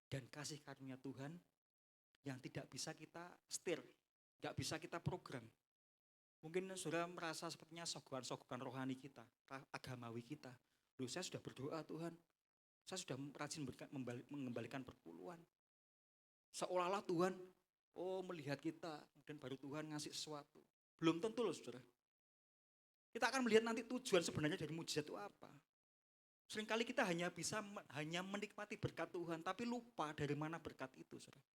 Dan kasih karunia Tuhan yang tidak bisa kita setir. Gak bisa kita program. Mungkin saudara merasa sepertinya sogokan-sogokan rohani kita, agamawi kita. Loh, saya sudah berdoa Tuhan, saya sudah rajin mengembalikan perpuluhan. Seolah-olah Tuhan, melihat kita, kemudian baru Tuhan ngasih sesuatu. Belum tentu loh, saudara. Kita akan melihat nanti tujuan sebenarnya dari mujizat itu apa. Seringkali kita hanya menikmati berkat Tuhan, tapi lupa dari mana berkat itu, saudara.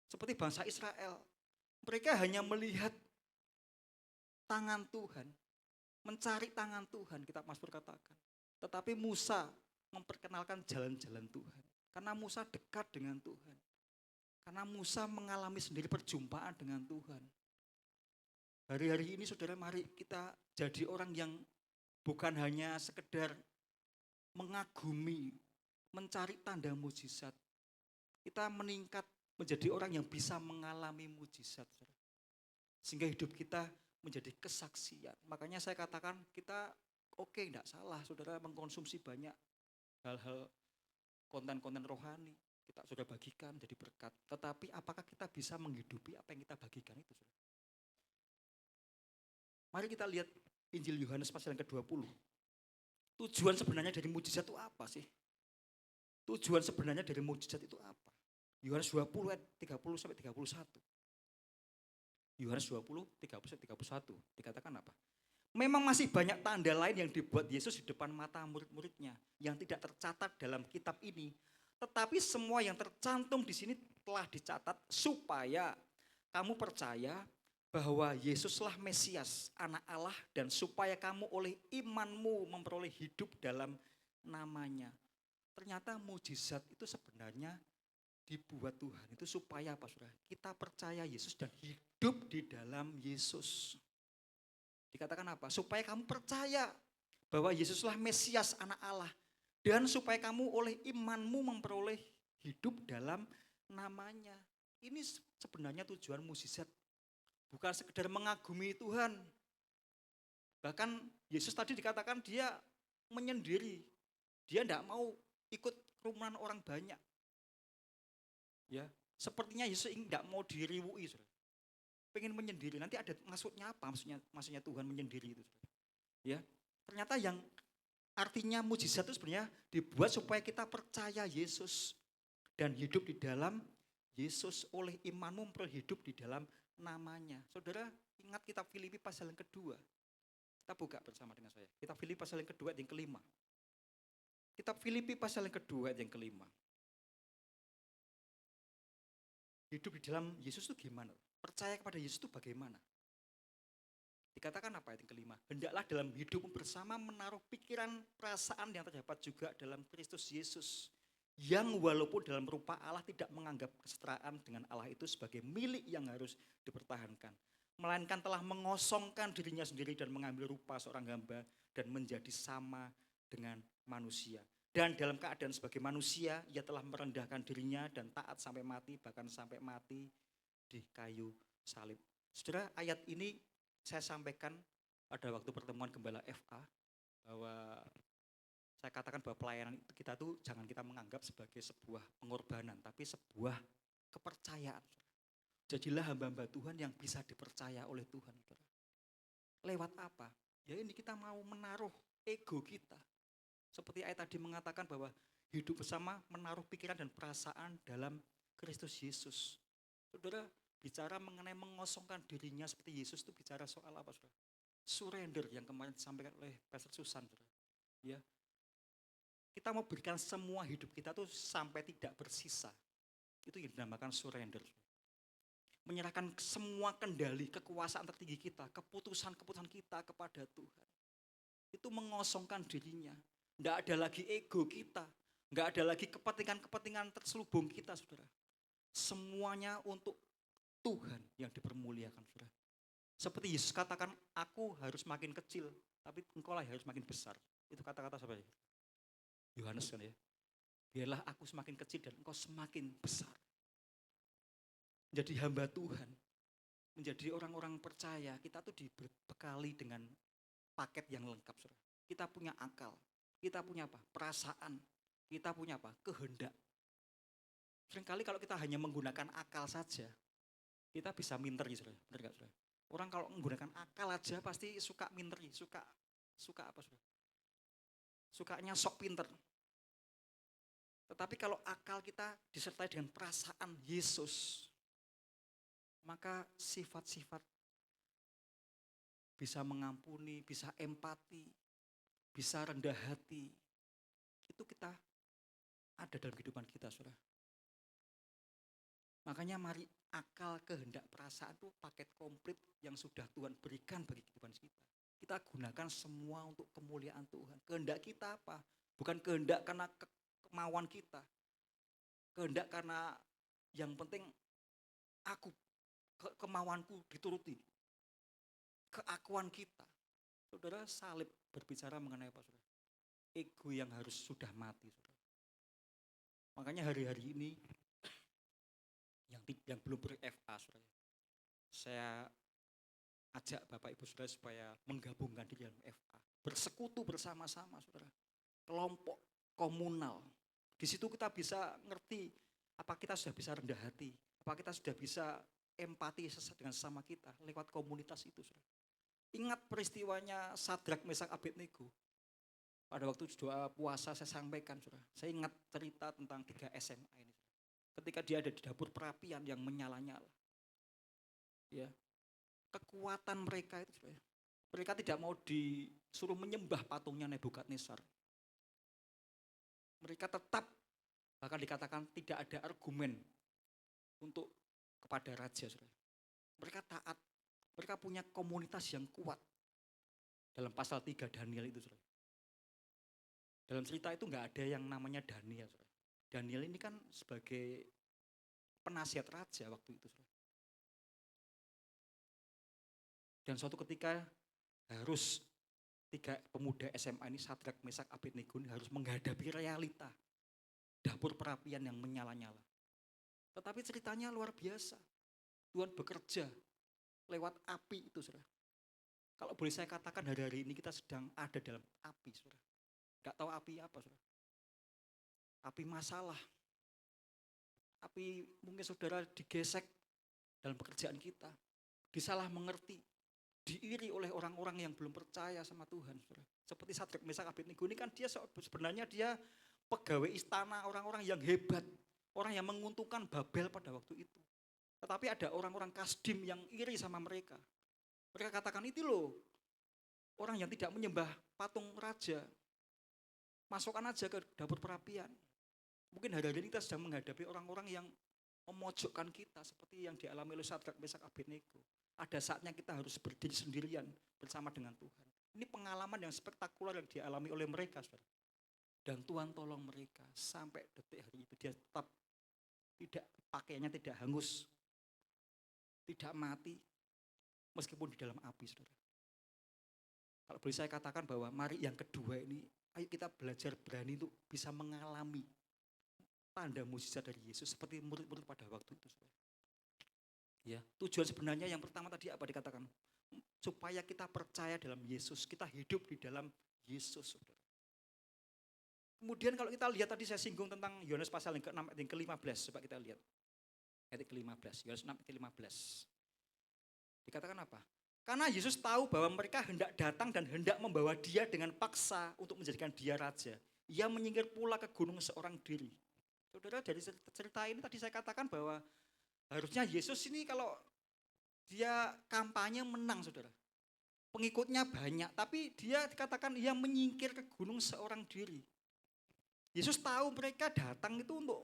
Seperti bangsa Israel. Mereka hanya melihat tangan Tuhan, mencari tangan Tuhan, kitab Mazmur katakan. Tetapi Musa memperkenalkan jalan-jalan Tuhan. Karena Musa dekat dengan Tuhan. Karena Musa mengalami sendiri perjumpaan dengan Tuhan. Hari-hari ini, saudara, mari kita jadi orang yang bukan hanya sekedar mengagumi, mencari tanda mujizat. Kita meningkat menjadi orang yang bisa mengalami mujizat, saudara. Sehingga hidup kita menjadi kesaksian. Makanya saya katakan kita enggak salah, saudara, mengkonsumsi banyak hal-hal konten-konten rohani. Kita sudah bagikan jadi berkat. Tetapi apakah kita bisa menghidupi apa yang kita bagikan itu, saudara? Mari kita lihat Injil Yohanes pasal yang ke-20. Tujuan sebenarnya dari mujizat itu apa sih? Tujuan sebenarnya dari mujizat itu apa? Yohanes 20 ayat 30 sampai 31. Yohanes 20, 30 sampai 31. Dikatakan apa? Memang masih banyak tanda lain yang dibuat Yesus di depan mata murid-muridnya yang tidak tercatat dalam kitab ini. Tetapi semua yang tercantum di sini telah dicatat supaya kamu percaya bahwa Yesuslah Mesias, Anak Allah, dan supaya kamu oleh imanmu memperoleh hidup dalam namanya. Ternyata mujizat itu sebenarnya dibuat Tuhan itu supaya apa, saudara? Kita percaya Yesus dan hidup di dalam Yesus. Dikatakan apa? Supaya kamu percaya bahwa Yesuslah Mesias, Anak Allah, dan supaya kamu oleh imanmu memperoleh hidup dalam namanya. Ini sebenarnya tujuan mukjizat, bukan sekedar mengagumi Tuhan. Bahkan Yesus tadi dikatakan dia menyendiri, dia tidak mau ikut kerumunan orang banyak. Ya, sepertinya Yesus tidak mau diriwui, saudara. Pengen menyendiri. Nanti ada maksudnya apa? Maksudnya Tuhan menyendiri itu, saudara. Ya, ternyata yang artinya mujizat itu sebenarnya dibuat supaya kita percaya Yesus dan hidup di dalam Yesus, oleh imanmu hidup di dalam namanya. Saudara, ingat kitab Filipi pasal yang kedua. Kita buka bersama dengan saya. Kitab Filipi pasal yang kedua ayat yang kelima. Kitab Filipi pasal yang kedua ayat yang kelima. Hidup di dalam Yesus itu gimana? Percaya kepada Yesus itu bagaimana? Dikatakan apa ayat yang kelima? Hendaklah dalam hidup bersama menaruh pikiran, perasaan yang terdapat juga dalam Kristus Yesus. Yang walaupun dalam rupa Allah tidak menganggap kesetaraan dengan Allah itu sebagai milik yang harus dipertahankan. Melainkan telah mengosongkan dirinya sendiri dan mengambil rupa seorang hamba dan menjadi sama dengan manusia. Dan dalam keadaan sebagai manusia, ia telah merendahkan dirinya dan taat sampai mati, bahkan sampai mati di kayu salib. Saudara, ayat ini saya sampaikan pada waktu pertemuan Gembala FA, bahwa saya katakan bahwa pelayanan kita tuh jangan kita menganggap sebagai sebuah pengorbanan, tapi sebuah kepercayaan. Jadilah hamba-hamba Tuhan yang bisa dipercaya oleh Tuhan. Lewat apa? Ya ini kita mau menaruh ego kita. Seperti ayat tadi mengatakan bahwa hidup bersama menaruh pikiran dan perasaan dalam Kristus Yesus. Saudara, bicara mengenai mengosongkan dirinya seperti Yesus itu bicara soal apa, saudara? Surrender yang kemarin disampaikan oleh Pastor Susan, saudara. Ya, kita mau berikan semua hidup kita tuh sampai tidak bersisa. Itu yang dinamakan surrender. Menyerahkan semua kendali, kekuasaan tertinggi kita, keputusan-keputusan kita kepada Tuhan. Itu mengosongkan dirinya. Tidak ada lagi ego kita. Tidak ada lagi kepentingan-kepentingan terselubung kita, saudara. Semuanya untuk Tuhan yang dipermuliakan, saudara. Seperti Yesus katakan, aku harus makin kecil, tapi engkau lah harus makin besar. Itu kata-kata siapa ya? Yohanes kan ya. Biarlah aku semakin kecil dan engkau semakin besar. Menjadi hamba Tuhan, menjadi orang-orang percaya, kita tuh dibekali dengan paket yang lengkap, saudara. Kita punya akal, kita punya apa? Perasaan, kita punya apa? Kehendak. Seringkali kalau kita hanya menggunakan akal saja, kita bisa minteri, saudara. Benar gak, saudara? Orang kalau menggunakan akal aja pasti suka minteri, suka apa, saudara? Sukanya sok pinter. Tetapi kalau akal kita disertai dengan perasaan Yesus, maka sifat-sifat bisa mengampuni, bisa empati, bisa rendah hati, itu kita ada dalam kehidupan kita, saudara. Makanya mari akal, kehendak, perasaan itu paket komplit yang sudah Tuhan berikan bagi kehidupan kita. Kita gunakan semua untuk kemuliaan Tuhan. Kehendak kita apa? Bukan kehendak karena kemauan kita. Kehendak karena yang penting kemauanku dituruti. Keakuan kita. Saudara, salib berbicara mengenai apa, saudara? Ego yang harus sudah mati, saudara. Makanya hari-hari ini yang belum ber-FA, saudara, saya ajak Bapak Ibu saudara supaya menggabungkan di dalam FA. Bersekutu bersama-sama, saudara. Kelompok komunal. Di situ kita bisa ngerti apa kita sudah bisa rendah hati, apa kita sudah bisa empati dengan sesama kita lewat komunitas itu, saudara. Ingat peristiwanya Sadrak, Mesak, Abednego. Pada waktu doa puasa saya sampaikan, saudara. Saya ingat cerita tentang 3 SMA ini. Ketika dia ada di dapur perapian yang menyala-nyala. Ya, kekuatan mereka itu, saudara. Mereka tidak mau disuruh menyembah patungnya Nebukadnezar. Mereka tetap, bahkan dikatakan tidak ada argumen untuk kepada raja, saudara. Mereka taat, mereka punya komunitas yang kuat. Dalam pasal 3 Daniel itu, saudara. Dalam cerita itu nggak ada yang namanya Daniel, saudara. Daniel ini kan sebagai penasihat raja waktu itu, saudara. Dan suatu ketika harus 3 pemuda SMA ini, Sadrak, Mesak, Abednego, harus menghadapi realita dapur perapian yang menyala-nyala. Tetapi ceritanya luar biasa. Tuhan bekerja lewat api itu, saudara. Kalau boleh saya katakan hari-hari ini kita sedang ada dalam api, saudara. Gak tahu api apa, saudara. Api masalah. Api mungkin saudara digesek dalam pekerjaan kita. Disalah mengerti. Diiri oleh orang-orang yang belum percaya sama Tuhan, saudara. Seperti Sadrak, Mesak, Abednego ini kan dia sebenarnya dia pegawai istana, orang-orang yang hebat. Orang yang menguntungkan Babel pada waktu itu. Tetapi ada orang-orang Kasdim yang iri sama mereka. Mereka katakan, itu loh orang yang tidak menyembah patung raja. Masukkan aja ke dapur perapian. Mungkin hari-hari ini kita sedang menghadapi orang-orang yang memojokkan kita seperti yang dialami oleh Sadrak, Mesak, Abednego. Ada saatnya kita harus berdiri sendirian bersama dengan Tuhan. Ini pengalaman yang spektakuler yang dialami oleh mereka, saudara. Dan Tuhan tolong mereka sampai detik hari itu dia tetap tidak, pakaiannya tidak hangus, tidak mati, meskipun di dalam api, saudara. Kalau boleh saya katakan bahwa mari yang kedua ini, ayo kita belajar berani untuk bisa mengalami tanda mukjizat dari Yesus seperti murid-murid pada waktu itu, saudara. Ya, tujuan sebenarnya yang pertama tadi apa dikatakan? Supaya kita percaya dalam Yesus, kita hidup di dalam Yesus, saudara. Kemudian kalau kita lihat tadi saya singgung tentang Yohanes pasal yang ke-6 ayat yang ke-15, coba kita lihat. Ayat ke-15, Yohanes 6 ayat ke-15. Dikatakan apa? Karena Yesus tahu bahwa mereka hendak datang dan hendak membawa dia dengan paksa untuk menjadikan dia raja. Ia menyingkir pula ke gunung seorang diri. Saudara, dari cerita ini tadi saya katakan bahwa harusnya Yesus ini kalau dia kampanye menang, saudara. Pengikutnya banyak, tapi dia dikatakan ia menyingkir ke gunung seorang diri. Yesus tahu mereka datang itu untuk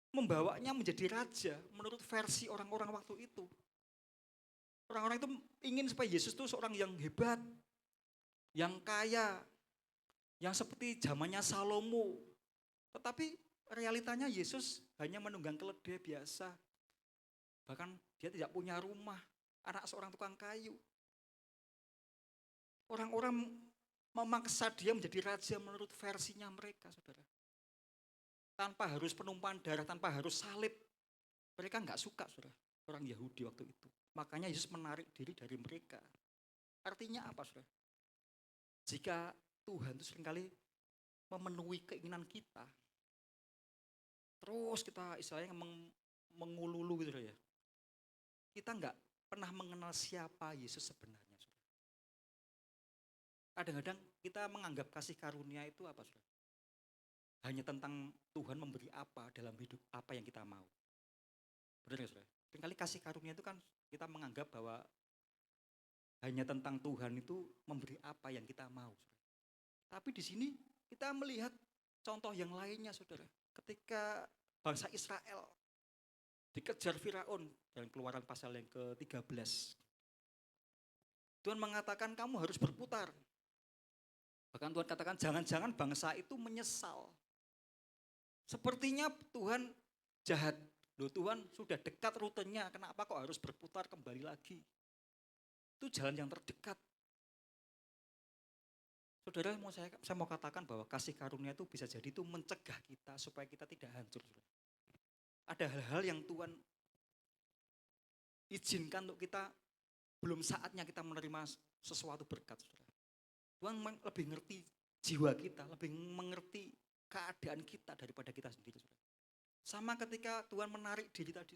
membawanya menjadi raja menurut versi orang-orang waktu itu. Orang-orang itu ingin supaya Yesus itu seorang yang hebat, yang kaya, yang seperti zamannya Salomo. Tetapi realitanya Yesus hanya menunggang keledai biasa. Bahkan dia tidak punya rumah, anak seorang tukang kayu. Orang-orang memaksa dia menjadi raja menurut versinya mereka, saudara. Tanpa harus penumpahan darah, tanpa harus salib. Mereka nggak suka, saudara, orang Yahudi waktu itu. Makanya Yesus menarik diri dari mereka. Artinya apa, saudara? Jika Tuhan itu seringkali memenuhi keinginan kita, terus kita istilahnya mengululu gitu ya. Kita nggak pernah mengenal siapa Yesus sebenarnya, saudara. Kadang-kadang kita menganggap kasih karunia itu apa, saudara? Hanya tentang Tuhan memberi apa dalam hidup, apa yang kita mau. Benar nggak, saudara? Seringkali kasih karunia itu kan kita menganggap bahwa hanya tentang Tuhan itu memberi apa yang kita mau, saudara. Tapi di sini kita melihat contoh yang lainnya, saudara. Ketika bangsa Israel dikejar Firaun dalam Keluaran pasal yang ke-13. Tuhan mengatakan kamu harus berputar. Bahkan Tuhan katakan jangan-jangan bangsa itu menyesal. Sepertinya Tuhan jahat. Loh, Tuhan sudah dekat rutenya, kenapa kok harus berputar kembali lagi? Itu jalan yang terdekat. Saudara, saya mau katakan bahwa kasih karunia itu bisa jadi itu mencegah kita supaya kita tidak hancur. Ada hal-hal yang Tuhan izinkan untuk kita, belum saatnya kita menerima sesuatu berkat, saudara. Tuhan lebih ngerti jiwa kita, lebih mengerti keadaan kita daripada kita sendiri, saudara. Sama ketika Tuhan menarik diri tadi.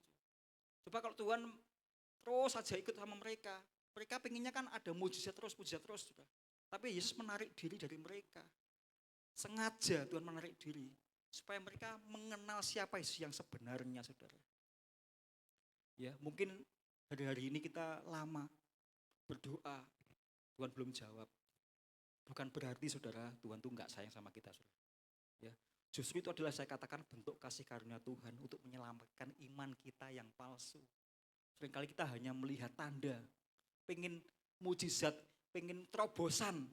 Coba kalau Tuhan terus saja ikut sama mereka, mereka pengennya kan ada mujizat terus, saudara. Tapi Yesus menarik diri dari mereka. Sengaja Tuhan menarik diri supaya mereka mengenal siapa Yesus yang sebenarnya, saudara. Ya, mungkin hari-hari ini kita lama berdoa, Tuhan belum jawab. Bukan berarti saudara Tuhan tuh nggak sayang sama kita, saudara. Ya, justru itu adalah saya katakan bentuk kasih karunia Tuhan untuk menyelamatkan iman kita yang palsu. Seringkali kita hanya melihat tanda, pengen mujizat, pengen terobosan.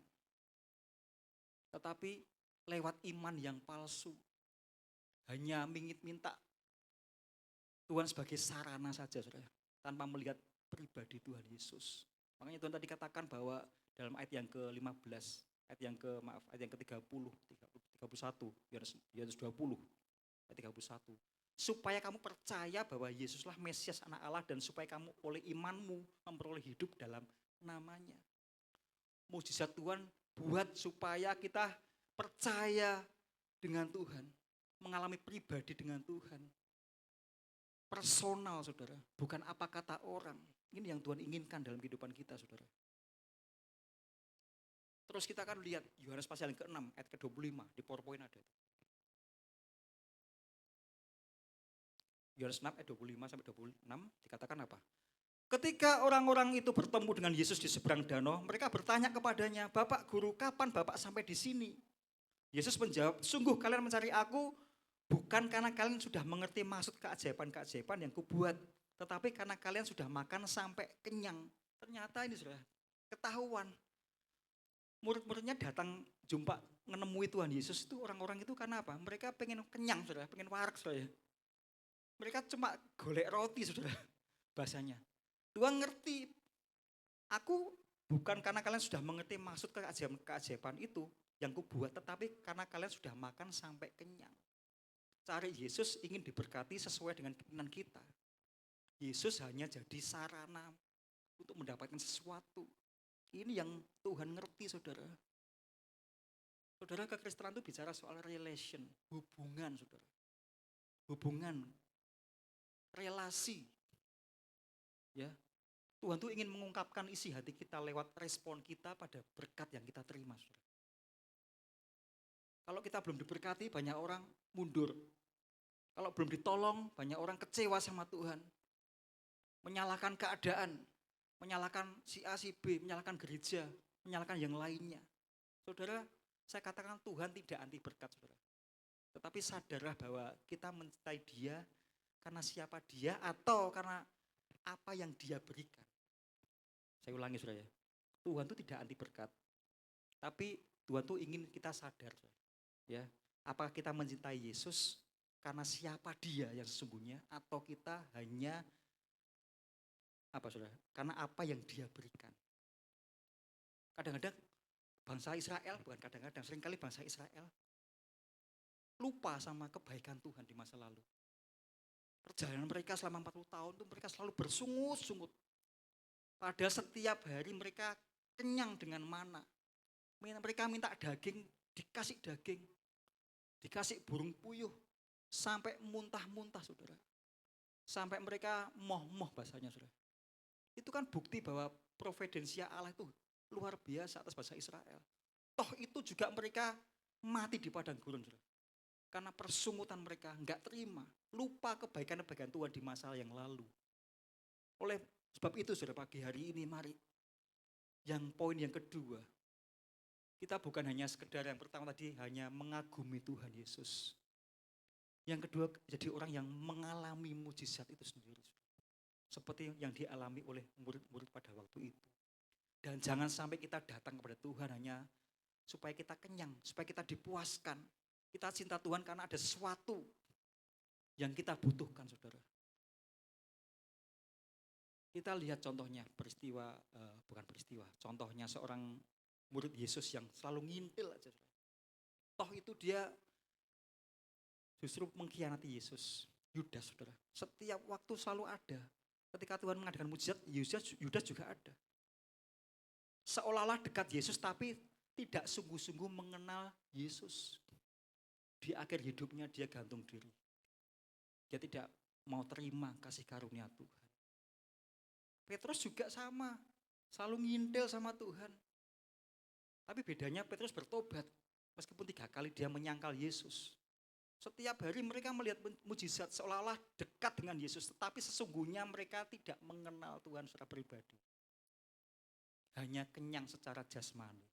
Tetapi lewat iman yang palsu. Hanya minta Tuhan sebagai sarana saja, saudara. Tanpa melihat pribadi Tuhan Yesus. Makanya Tuhan tadi katakan bahwa dalam ayat yang ke-15, ayat yang ke-30, 31, Yohanes 20, ayat 31. Supaya kamu percaya bahwa Yesuslah Mesias Anak Allah dan supaya kamu oleh imanmu memperoleh hidup dalam namanya. Mujizat Tuhan buat supaya kita percaya dengan Tuhan, mengalami pribadi dengan Tuhan. Personal, saudara, bukan apa kata orang. Ini yang Tuhan inginkan dalam kehidupan kita, saudara. Terus kita akan lihat Yohanes pasal yang ke-6 ayat ke-25 di PowerPoint ada. Yohanes 6 ayat 25 sampai 26 dikatakan apa? Ketika orang-orang itu bertemu dengan Yesus di seberang danau, mereka bertanya kepadanya, "Bapak Guru, kapan Bapak sampai di sini?" Yesus menjawab, "Sungguh kalian mencari aku bukan karena kalian sudah mengerti maksud keajaiban-keajaiban yang kubuat, tetapi karena kalian sudah makan sampai kenyang." Ternyata ini sudah ketahuan. Murid-muridnya datang jumpa menemui Tuhan Yesus itu orang-orang itu karena apa? Mereka pengen kenyang, saudara, pengen warak, saudara. Mereka cuma golek roti, saudara, bahasanya. Tuhan ngerti, aku bukan karena kalian sudah mengerti maksud keajaiban itu yang kubuat, tetapi karena kalian sudah makan sampai kenyang. Cari Yesus ingin diberkati sesuai dengan keinginan kita. Yesus hanya jadi sarana untuk mendapatkan sesuatu. Ini yang Tuhan ngerti, saudara. Saudara, kekristenan itu bicara soal relation, hubungan, saudara. Hubungan, relasi. Ya, Tuhan tuh ingin mengungkapkan isi hati kita lewat respon kita pada berkat yang kita terima, saudara. Kalau kita belum diberkati, banyak orang mundur. Kalau belum ditolong, banyak orang kecewa sama Tuhan. Menyalahkan keadaan, menyalahkan si A, si B, menyalahkan gereja, menyalahkan yang lainnya. Saudara, saya katakan Tuhan tidak anti berkat, saudara. Tetapi sadarlah bahwa kita mencintai Dia karena siapa Dia atau karena apa yang Dia berikan. Saya ulangi, saudara, ya. Tuhan itu tidak anti berkat. Tapi Tuhan itu ingin kita sadar, saudara. Ya, apakah kita mencintai Yesus karena siapa Dia yang sesungguhnya atau kita hanya apa, saudara? Karena apa yang Dia berikan. Kadang-kadang bangsa Israel, bukan kadang-kadang, seringkali bangsa Israel lupa sama kebaikan Tuhan di masa lalu. Perjalanan mereka selama 40 tahun itu mereka selalu bersungut-sungut. Padahal setiap hari mereka kenyang dengan mana. Mereka minta daging, dikasih daging. Dikasih burung puyuh. Sampai muntah-muntah, saudara. Sampai mereka moh-moh bahasanya, saudara. Itu kan bukti bahwa providensia Allah itu luar biasa atas bangsa Israel. Toh itu juga mereka mati di padang gurun, saudara. Karena persungutan mereka enggak terima. Lupa kebaikan-kebaikan Tuhan di masa yang lalu. Oleh sebab itu, saudara, pagi hari ini mari. Yang poin yang kedua. Kita bukan hanya sekedar yang pertama tadi hanya mengagumi Tuhan Yesus. Yang kedua jadi orang yang mengalami mujizat itu sendiri. Seperti yang dialami oleh murid-murid pada waktu itu. Dan jangan sampai kita datang kepada Tuhan hanya supaya kita kenyang, supaya kita dipuaskan. Kita cinta Tuhan karena ada sesuatu yang kita butuhkan, saudara. Kita lihat contohnya contohnya seorang murid Yesus yang selalu ngintil aja. Toh itu dia justru mengkhianati Yesus. Yudas, saudara. Setiap waktu selalu ada. Ketika Tuhan mengadakan mujizat, Yudas juga ada. Seolah-olah dekat Yesus tapi tidak sungguh-sungguh mengenal Yesus. Di akhir hidupnya dia gantung diri. Dia tidak mau terima kasih karunia Tuhan. Petrus juga sama. Selalu ngintil sama Tuhan. Tapi bedanya Petrus bertobat. Meskipun 3 kali dia menyangkal Yesus. Setiap hari mereka melihat mujizat seolah-olah dekat dengan Yesus. Tetapi sesungguhnya mereka tidak mengenal Tuhan secara pribadi. Hanya kenyang secara jasmani.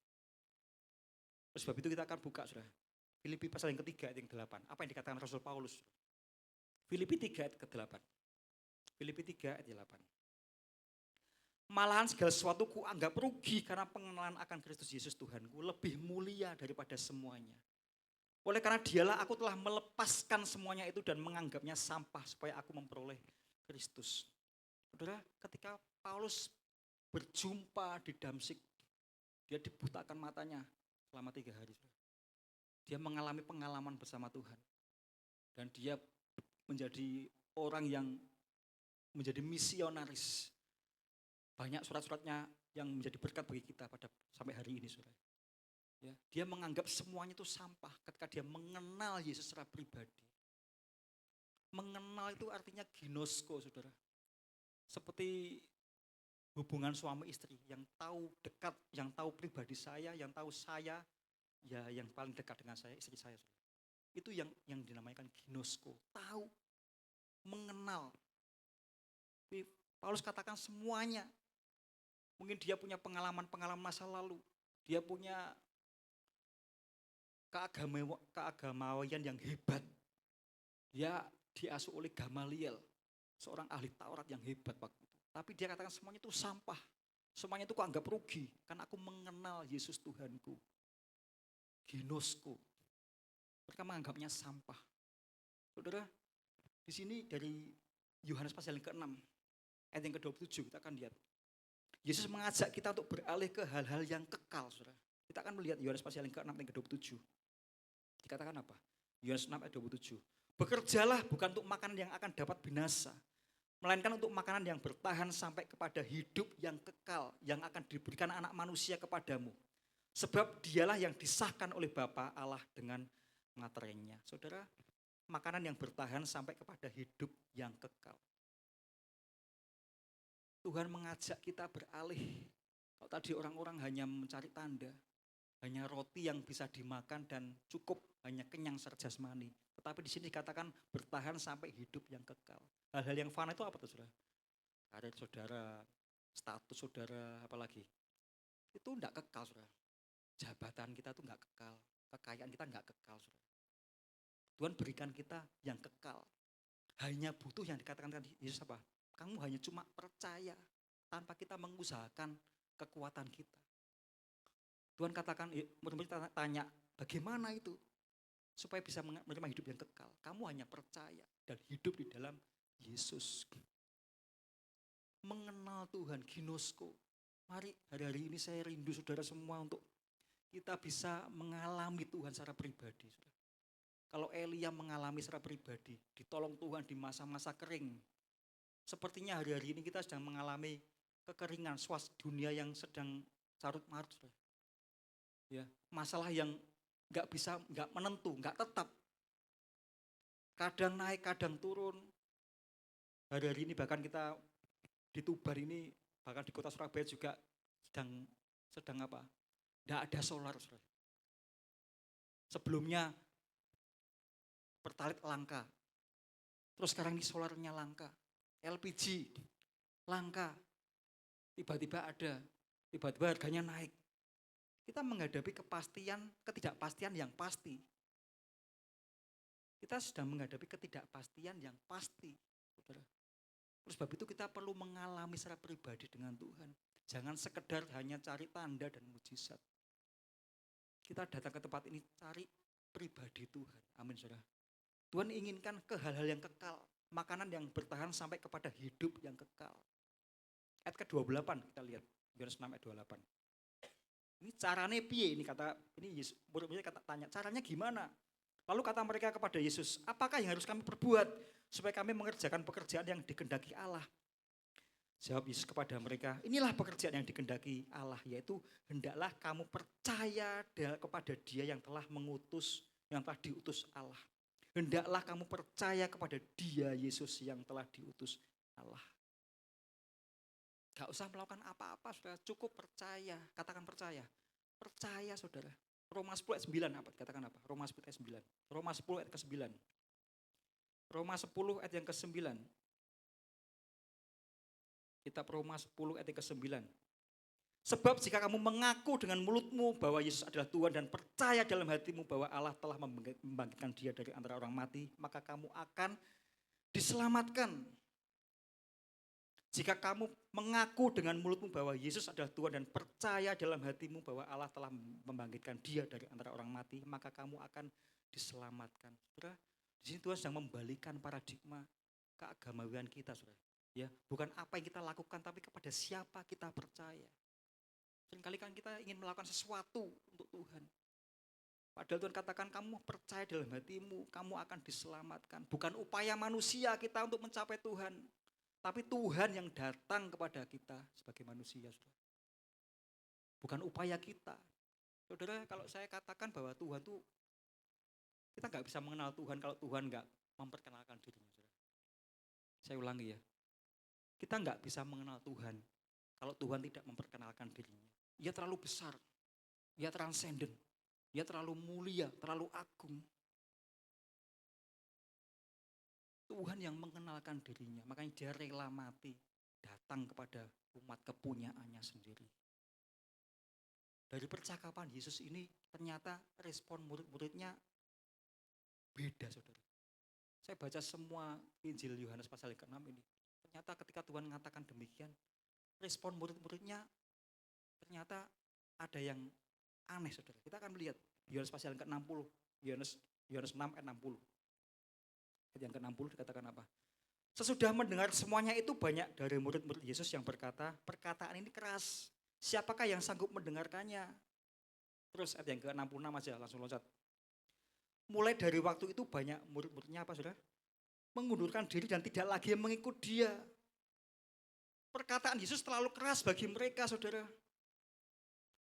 Oleh sebab itu kita akan buka, saudara. Filipi pasal yang ketiga ayat yang 8. Apa yang dikatakan Rasul Paulus? Filipi 3 ayat ke-8. Filipi 3 ayat 8. Malahan segala sesuatu ku anggap rugi karena pengenalan akan Kristus Yesus Tuhanku lebih mulia daripada semuanya. Oleh karena dialah aku telah melepaskan semuanya itu dan menganggapnya sampah supaya aku memperoleh Kristus. Saudara, ketika Paulus berjumpa di Damsik, dia dibutakan matanya selama 3 hari. Dia mengalami pengalaman bersama Tuhan. Dan dia menjadi orang yang menjadi misionaris. Banyak surat-suratnya yang menjadi berkat bagi kita pada sampai hari ini, saudara. Ya, dia menganggap semuanya itu sampah ketika dia mengenal Yesus secara pribadi. Mengenal itu artinya ginosko, saudara. Seperti hubungan suami istri yang tahu dekat, yang tahu pribadi saya, yang tahu saya, ya yang paling dekat dengan saya, istri saya, saudara. Itu yang dinamakan ginosko, tahu, mengenal. Paulus katakan semuanya. Mungkin dia punya pengalaman-pengalaman masa lalu. Dia punya keagamawan yang hebat. Dia diasuh oleh Gamaliel, seorang ahli Taurat yang hebat waktu itu. Tapi dia katakan semuanya itu sampah. Semuanya itu aku anggap rugi karena aku mengenal Yesus Tuhanku. Ginosko. Mereka menganggapnya sampah. Saudara, di sini dari Yohanes pasal yang ke-6, ayat yang ke-27 kita akan lihat. Yesus mengajak kita untuk beralih ke hal-hal yang kekal, saudara. Kita akan melihat Yohanes pasal yang ke-6 ayat ke-27. Dikatakan apa? Yohanes 6 ayat 27. Bekerjalah bukan untuk makanan yang akan dapat binasa, melainkan untuk makanan yang bertahan sampai kepada hidup yang kekal, yang akan diberikan anak manusia kepadamu. Sebab dialah yang disahkan oleh Bapa Allah dengan materinya. Saudara, makanan yang bertahan sampai kepada hidup yang kekal. Tuhan mengajak kita beralih. Kalau tadi orang-orang hanya mencari tanda, hanya roti yang bisa dimakan dan cukup, hanya kenyang secara jasmani. Tetapi di sini dikatakan bertahan sampai hidup yang kekal. Hal-hal yang fana itu apa tuh, saudara? Karir saudara, status saudara, apalagi. Itu enggak kekal, saudara. Jabatan kita itu enggak kekal. Kekayaan kita enggak kekal, saudara. Tuhan berikan kita yang kekal. Hanya butuh yang dikatakan Yesus apa? Kamu hanya cuma percaya tanpa kita mengusahakan kekuatan kita. Tuhan katakan, kita tanya, bagaimana itu? Supaya bisa menerima hidup yang kekal. Kamu hanya percaya dan hidup di dalam Yesus. Mengenal Tuhan, ginosko. Mari hari-hari ini saya rindu saudara semua untuk kita bisa mengalami Tuhan secara pribadi. Kalau Elia mengalami secara pribadi, ditolong Tuhan di masa-masa kering. Sepertinya hari-hari ini kita sedang mengalami kekeringan, dunia yang sedang carut marut. Ya, masalah yang nggak menentu, nggak tetap. Kadang naik, kadang turun. Hari-hari ini bahkan kita di Tubar ini, bahkan di kota Surabaya juga sedang apa? Nggak ada solar. Sebelumnya pertalite langka, terus sekarang ini solarnya langka. LPG langka, tiba-tiba ada, tiba-tiba harganya naik. Kita menghadapi ketidakpastian yang pasti. Kita sedang menghadapi ketidakpastian yang pasti, saudara. Terus sebab itu kita perlu mengalami secara pribadi dengan Tuhan. Jangan sekedar hanya cari tanda dan mujizat. Kita datang ke tempat ini cari pribadi Tuhan. Amin, saudara. Tuhan inginkan ke hal-hal yang kekal. Makanan yang bertahan sampai kepada hidup yang kekal. Ayat ke-28 kita lihat. Yohanes 6 ayat 28. Ini caranya piye? Ini Yesus murid-muridnya tanya, caranya gimana? Lalu kata mereka kepada Yesus, apakah yang harus kami perbuat supaya kami mengerjakan pekerjaan yang dikehendaki Allah? Jawab Yesus kepada mereka, inilah pekerjaan yang dikehendaki Allah, yaitu hendaklah kamu percaya kepada Dia yang telah diutus Allah. Hendaklah kamu percaya kepada Dia, Yesus yang telah diutus Allah. Gak usah melakukan apa-apa, sudah cukup percaya. Katakan percaya. Percaya saudara. Roma 10 ayat 9 apa? Katakan apa? Roma 10 ayat 9. Roma 10 ayat ke-9. Roma 10 ayat yang ke-9. Kitab Roma 10 ayat yang ke-9. Sebab jika kamu mengaku dengan mulutmu bahwa Yesus adalah Tuhan dan percaya dalam hatimu bahwa Allah telah membangkitkan dia dari antara orang mati, maka kamu akan diselamatkan. Jika kamu mengaku dengan mulutmu bahwa Yesus adalah Tuhan dan percaya dalam hatimu bahwa Allah telah membangkitkan dia dari antara orang mati, maka kamu akan diselamatkan. Saudara, di sini Tuhan sedang membalikan paradigma keagamawian kita, saudara. Ya, bukan apa yang kita lakukan, tapi kepada siapa kita percaya. Seringkali kan kita ingin melakukan sesuatu untuk Tuhan. Padahal Tuhan katakan kamu percaya dalam hatimu, kamu akan diselamatkan. Bukan upaya manusia kita untuk mencapai Tuhan. Tapi Tuhan yang datang kepada kita sebagai manusia, saudara. Bukan upaya kita. Saudara, kalau saya katakan bahwa Tuhan itu, kita nggak bisa mengenal Tuhan kalau Tuhan nggak memperkenalkan dirinya, saudara. Saya ulangi ya. Kita nggak bisa mengenal Tuhan kalau Tuhan tidak memperkenalkan dirinya. Ia terlalu besar, ia transenden, ia terlalu mulia, terlalu agung. Tuhan yang mengenalkan dirinya, makanya dia rela mati, datang kepada umat kepunyaannya sendiri. Dari percakapan Yesus ini ternyata respon murid-muridnya beda, saudara. Saya baca semua Injil Yohanes pasal ke-6 ini. Ternyata ketika Tuhan mengatakan demikian, respon murid-muridnya ternyata ada yang aneh, saudara. Kita akan melihat Yohanes pasal ke-60, Yohanes 6 ayat 60. Yang ke-60 dikatakan apa? Sesudah mendengar semuanya itu banyak dari murid-murid Yesus yang berkata, perkataan ini keras. Siapakah yang sanggup mendengarkannya? Terus ayat yang ke-66 aja, langsung loncat. Mulai dari waktu itu banyak murid-muridnya apa, saudara? Mengundurkan diri dan tidak lagi mengikut dia. Perkataan Yesus terlalu keras bagi mereka, saudara.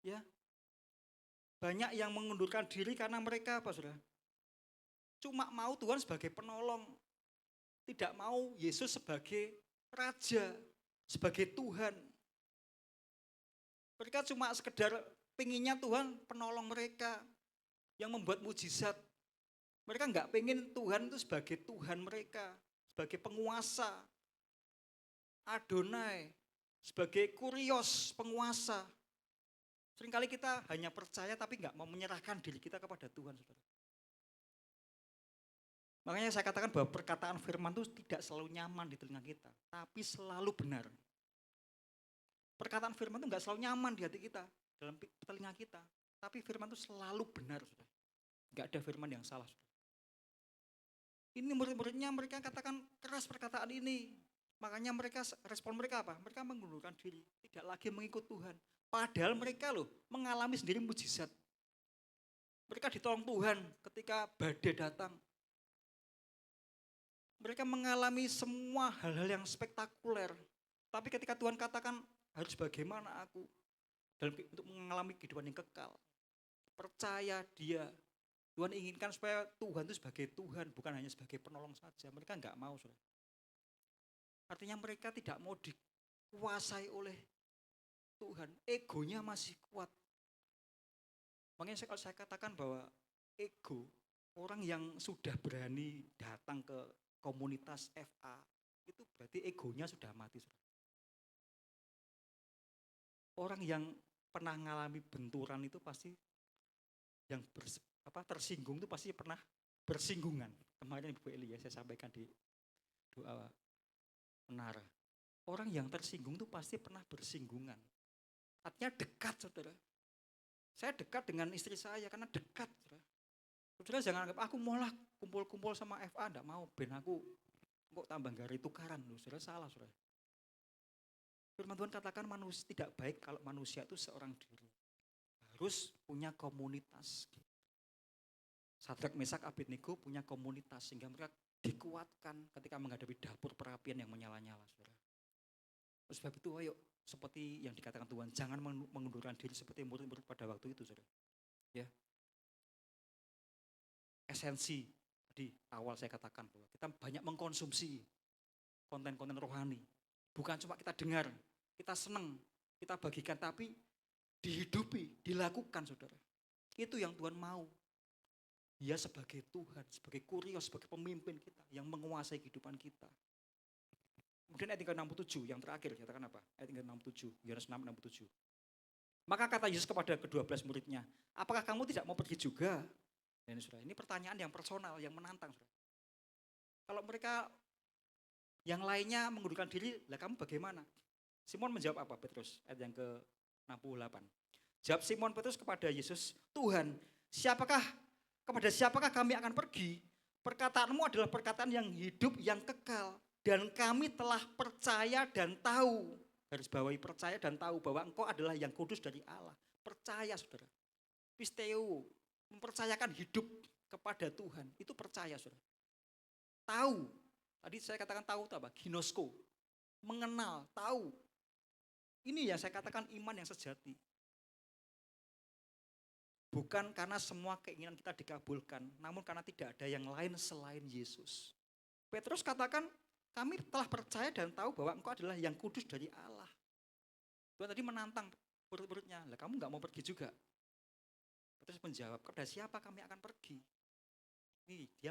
Ya. Banyak yang mengundurkan diri karena mereka apa, saudara? Cuma mau Tuhan sebagai penolong. Tidak mau Yesus sebagai raja, sebagai Tuhan. Mereka cuma sekedar pengennya Tuhan penolong mereka, yang membuat mujizat. Mereka nggak pengen Tuhan itu sebagai Tuhan mereka, sebagai penguasa, Adonai, sebagai kurios, penguasa. Seringkali kita hanya percaya tapi nggak mau menyerahkan diri kita kepada Tuhan, saudara. Makanya saya katakan bahwa perkataan firman itu tidak selalu nyaman di telinga kita, tapi selalu benar. Perkataan firman itu nggak selalu nyaman di hati kita, dalam telinga kita, tapi firman itu selalu benar, saudara. Nggak ada firman yang salah, saudara. Ini murid-muridnya mereka katakan keras perkataan ini. Makanya respon mereka apa? Mereka mengundurkan diri, tidak lagi mengikut Tuhan. Padahal mereka loh mengalami sendiri mujizat. Mereka ditolong Tuhan ketika badai datang. Mereka mengalami semua hal-hal yang spektakuler. Tapi ketika Tuhan katakan harus bagaimana aku untuk mengalami kehidupan yang kekal. Percaya dia. Tuhan inginkan supaya Tuhan itu sebagai Tuhan, bukan hanya sebagai penolong saja. Mereka enggak mau, saudara. Artinya mereka tidak mau dikuasai oleh Tuhan. Egonya masih kuat. Makanya saya katakan bahwa ego, orang yang sudah berani datang ke komunitas FA, itu berarti egonya sudah mati, saudara. Orang yang pernah mengalami benturan itu pasti yang tersinggung itu pasti pernah bersinggungan. Kemarin Ibu Eli ya saya sampaikan di doa menara. Orang yang tersinggung itu pasti pernah bersinggungan. Artinya dekat, saudara. Saya dekat dengan istri saya karena dekat, saudara. Saudara jangan anggap aku maulah kumpul-kumpul sama FA, enggak mau, ben aku kok tambah gari tukaran, loh, saudara, salah, saudara. Firman Tuhan katakan manusia tidak baik kalau manusia itu seorang diri. Harus punya komunitas. Sadrak, Mesak, Abednego punya komunitas sehingga mereka dikuatkan ketika menghadapi dapur perapian yang menyala-nyala, saudara. Oleh sebab itu ayo seperti yang dikatakan Tuhan, jangan mengundurkan diri seperti murid-murid pada waktu itu, saudara. Ya. Esensi tadi awal saya katakan bahwa kita banyak mengkonsumsi konten-konten rohani. Bukan cuma kita dengar, kita senang, kita bagikan, tapi dihidupi, dilakukan saudara. Itu yang Tuhan mau. Dia sebagai Tuhan, sebagai kurios, sebagai pemimpin kita yang menguasai kehidupan kita. Kemudian ayat 67 yang terakhir katakan apa? Ayat 67, Yohanes 6:67. Maka kata Yesus kepada ke-12 muridnya, apakah kamu tidak mau pergi juga? Dan saudara, ini pertanyaan yang personal, yang menantang. Saudara. Kalau mereka yang lainnya mengundurkan diri, lah kamu bagaimana? Simon menjawab apa Petrus? Ayat yang ke-68. Jawab Simon Petrus kepada Yesus, Tuhan, kepada siapakah kami akan pergi? Perkataanmu adalah perkataan yang hidup, yang kekal. Dan kami telah percaya dan tahu. Garis bawahi percaya dan tahu bahwa engkau adalah yang kudus dari Allah. Percaya saudara. Pisteo, mempercayakan hidup kepada Tuhan. Itu percaya saudara. Tahu. Tadi saya katakan tahu itu apa? Ginosko. Mengenal, tahu. Ini yang saya katakan iman yang sejati. Bukan karena semua keinginan kita dikabulkan, namun karena tidak ada yang lain selain Yesus. Petrus katakan, kami telah percaya dan tahu bahwa engkau adalah yang kudus dari Allah. Tuhan tadi menantang murid-muridnya, lah kamu gak mau pergi juga? Petrus menjawab, kepada siapa kami akan pergi? Ini dia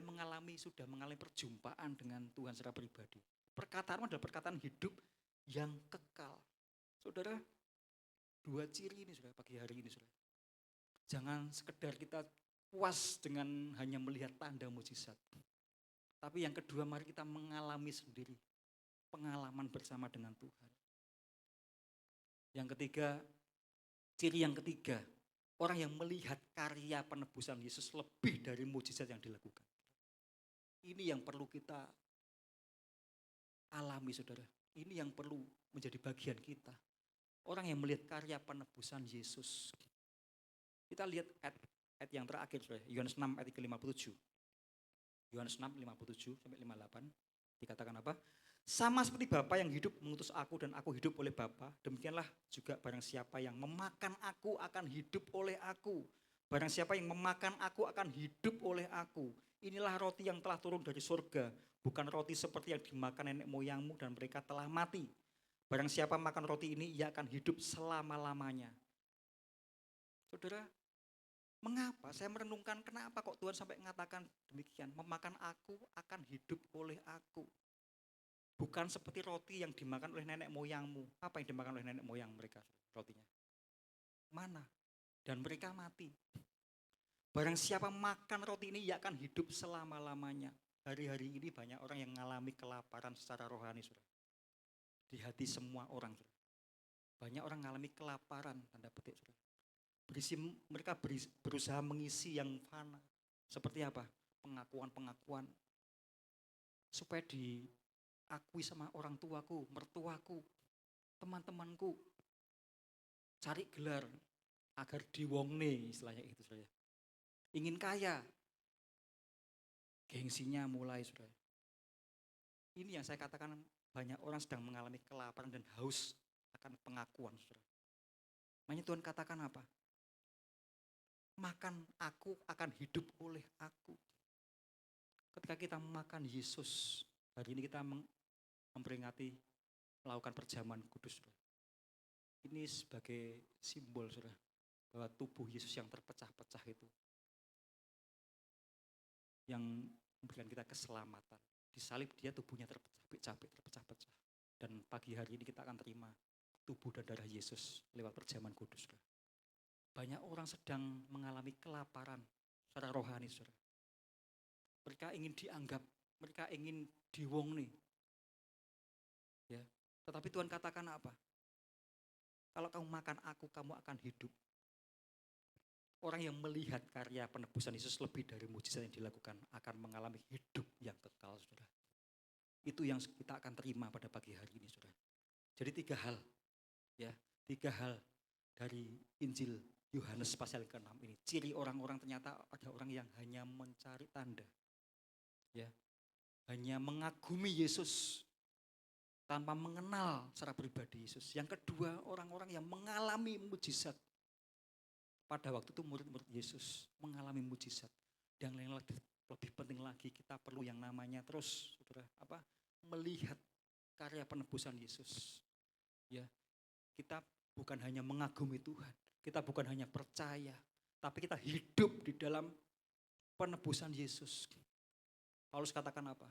sudah mengalami perjumpaan dengan Tuhan secara pribadi. Perkataanmu adalah perkataan hidup yang kekal. Saudara, dua ciri ini saudara pagi hari ini saudara. Jangan sekedar kita puas dengan hanya melihat tanda mujizat. Tapi yang kedua mari kita mengalami sendiri pengalaman bersama dengan Tuhan. Yang ketiga, ciri yang ketiga, orang yang melihat karya penebusan Yesus lebih dari mujizat yang dilakukan. Ini yang perlu kita alami saudara. Ini yang perlu menjadi bagian kita. Orang yang melihat karya penebusan Yesus. Kita lihat ayat yang terakhir saudara, Yohanes 6 ayat ke-57. Yohanes 6, 57 sampai 58 dikatakan apa? Sama seperti Bapa yang hidup mengutus aku dan aku hidup oleh Bapa, demikianlah juga barang siapa yang memakan aku akan hidup oleh aku. Barang siapa yang memakan aku akan hidup oleh aku. Inilah roti yang telah turun dari surga, bukan roti seperti yang dimakan nenek moyangmu dan mereka telah mati. Barang siapa makan roti ini, ia akan hidup selama-lamanya. Saudara, mengapa saya merenungkan kenapa kok Tuhan sampai mengatakan demikian? Memakan aku akan hidup oleh aku. Bukan seperti roti yang dimakan oleh nenek moyangmu. Apa yang dimakan oleh nenek moyang mereka rotinya? Mana? Dan mereka mati. Barang siapa makan roti ini, ia akan hidup selama-lamanya. Hari-hari ini banyak orang yang mengalami kelaparan secara rohani. Saudara. Di hati semua orang. Saudara. Banyak orang mengalami kelaparan, tanda petik. Saudara. Mereka berusaha mengisi yang fana. Seperti apa? Pengakuan-pengakuan. Supaya diakui sama orang tuaku, mertuaku, teman-temanku. Cari gelar agar diwongne istilahnya itu saudara. Ingin kaya. Gengsinya mulai saudara. Ini yang saya katakan banyak orang sedang mengalami kelaparan dan haus akan pengakuan saudara. Makanya Tuhan katakan apa? Makan aku akan hidup oleh aku. Ketika kita makan Yesus, hari ini kita memperingati melakukan perjamuan kudus. Saudara. Ini sebagai simbol saudara, bahwa tubuh Yesus yang terpecah-pecah itu yang memberikan kita keselamatan. Di salib dia tubuhnya terpecah-pecah. Dan pagi hari ini kita akan terima tubuh dan darah Yesus lewat perjamuan kudus. Saudara. Banyak orang sedang mengalami kelaparan secara rohani, saudara. Mereka ingin dianggap, mereka ingin diwongni. Ya, tetapi Tuhan katakan apa? Kalau kamu makan aku, kamu akan hidup. Orang yang melihat karya penebusan Yesus lebih dari mujizat yang dilakukan akan mengalami hidup yang kekal, saudara. Itu yang kita akan terima pada pagi hari ini, saudara. Jadi 3 hal, ya, 3 hal dari Injil Yohanes pasal ke-6 ini. Ciri orang-orang ternyata ada orang yang hanya mencari tanda. Ya. Hanya mengagumi Yesus tanpa mengenal secara pribadi Yesus. Yang kedua, orang-orang yang mengalami mujizat. Pada waktu itu murid-murid Yesus mengalami mujizat. Dan yang lebih penting lagi kita perlu yang namanya terus saudara, melihat karya penebusan Yesus. Ya. Kita bukan hanya mengagumi Tuhan, Kita bukan hanya percaya, tapi kita hidup di dalam penebusan Yesus. Paulus katakan apa?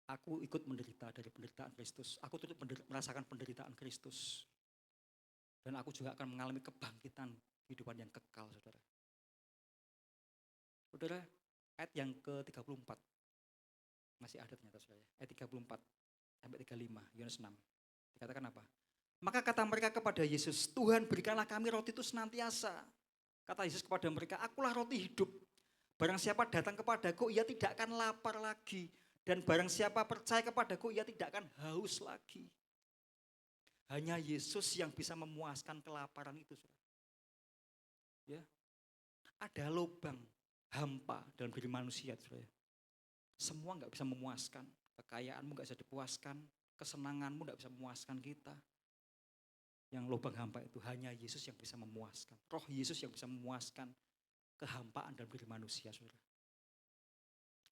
Aku ikut menderita dari penderitaan Kristus. Aku turut merasakan penderitaan Kristus. Dan aku juga akan mengalami kebangkitan kehidupan yang kekal, saudara. Saudara, ayat yang ke-34. Masih ada ternyata, saudara. Ayat 34 sampai 35, Yohanes 6. Dikatakan apa? Maka kata mereka kepada Yesus, Tuhan berikanlah kami roti itu senantiasa. Kata Yesus kepada mereka, akulah roti hidup. Barang siapa datang kepadaku, ia tidak akan lapar lagi. Dan barang siapa percaya kepadaku, ia tidak akan haus lagi. Hanya Yesus yang bisa memuaskan kelaparan itu. Ya, ada lubang hampa dalam diri manusia. Semua nggak bisa memuaskan. Kekayaanmu nggak bisa dipuaskan. Kesenanganmu nggak bisa memuaskan kita. Yang lubang hampa itu hanya Yesus yang bisa memuaskan. Roh Yesus yang bisa memuaskan kehampaan dalam diri manusia. Saudara.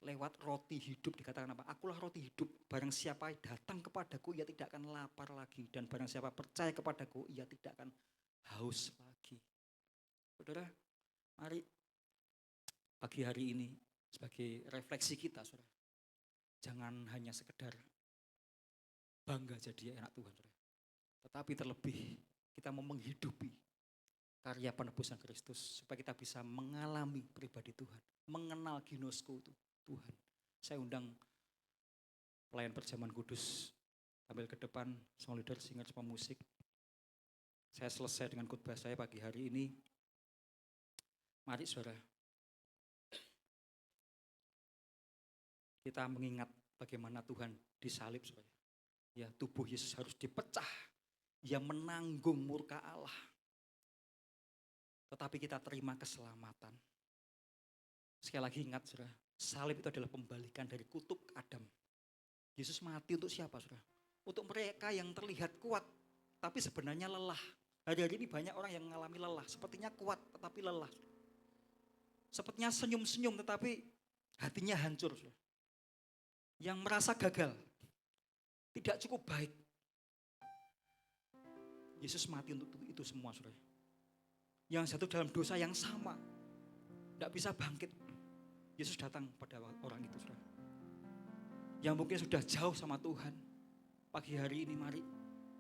Lewat roti hidup dikatakan apa? Akulah roti hidup. Barang siapa datang kepadaku, ia tidak akan lapar lagi. Dan barang siapa percaya kepadaku, ia tidak akan haus lagi. Saudara, mari pagi hari ini sebagai refleksi kita, saudara. Jangan hanya sekedar bangga jadi anak Tuhan, saudara. Tetapi terlebih kita mau menghidupi karya penebusan Kristus. Supaya kita bisa mengalami pribadi Tuhan. Mengenal ginosku itu. Tuhan, saya undang pelayan perjamuan kudus tampil ke depan, song leader, singer, pemusik. Saya selesai dengan khotbah saya pagi hari ini. Mari saudara, kita mengingat bagaimana Tuhan disalib, saudara. Ya, tubuh Yesus harus dipecah. Ia menanggung murka Allah. Tetapi kita terima keselamatan. Sekali lagi ingat, saudara. Salib itu adalah pembalikan dari kutuk Adam. Yesus mati untuk siapa, saudara? Untuk mereka yang terlihat kuat, tapi sebenarnya lelah. Hari-hari ini banyak orang yang mengalami lelah. Sepertinya kuat, tetapi lelah. Sepertinya senyum-senyum, tetapi hatinya hancur, saudara. Yang merasa gagal, tidak cukup baik. Yesus mati untuk itu semua, saudara. Yang jatuh dalam dosa yang sama, tidak bisa bangkit. Yesus datang pada orang itu, saudara. Yang mungkin sudah jauh sama Tuhan. Pagi hari ini mari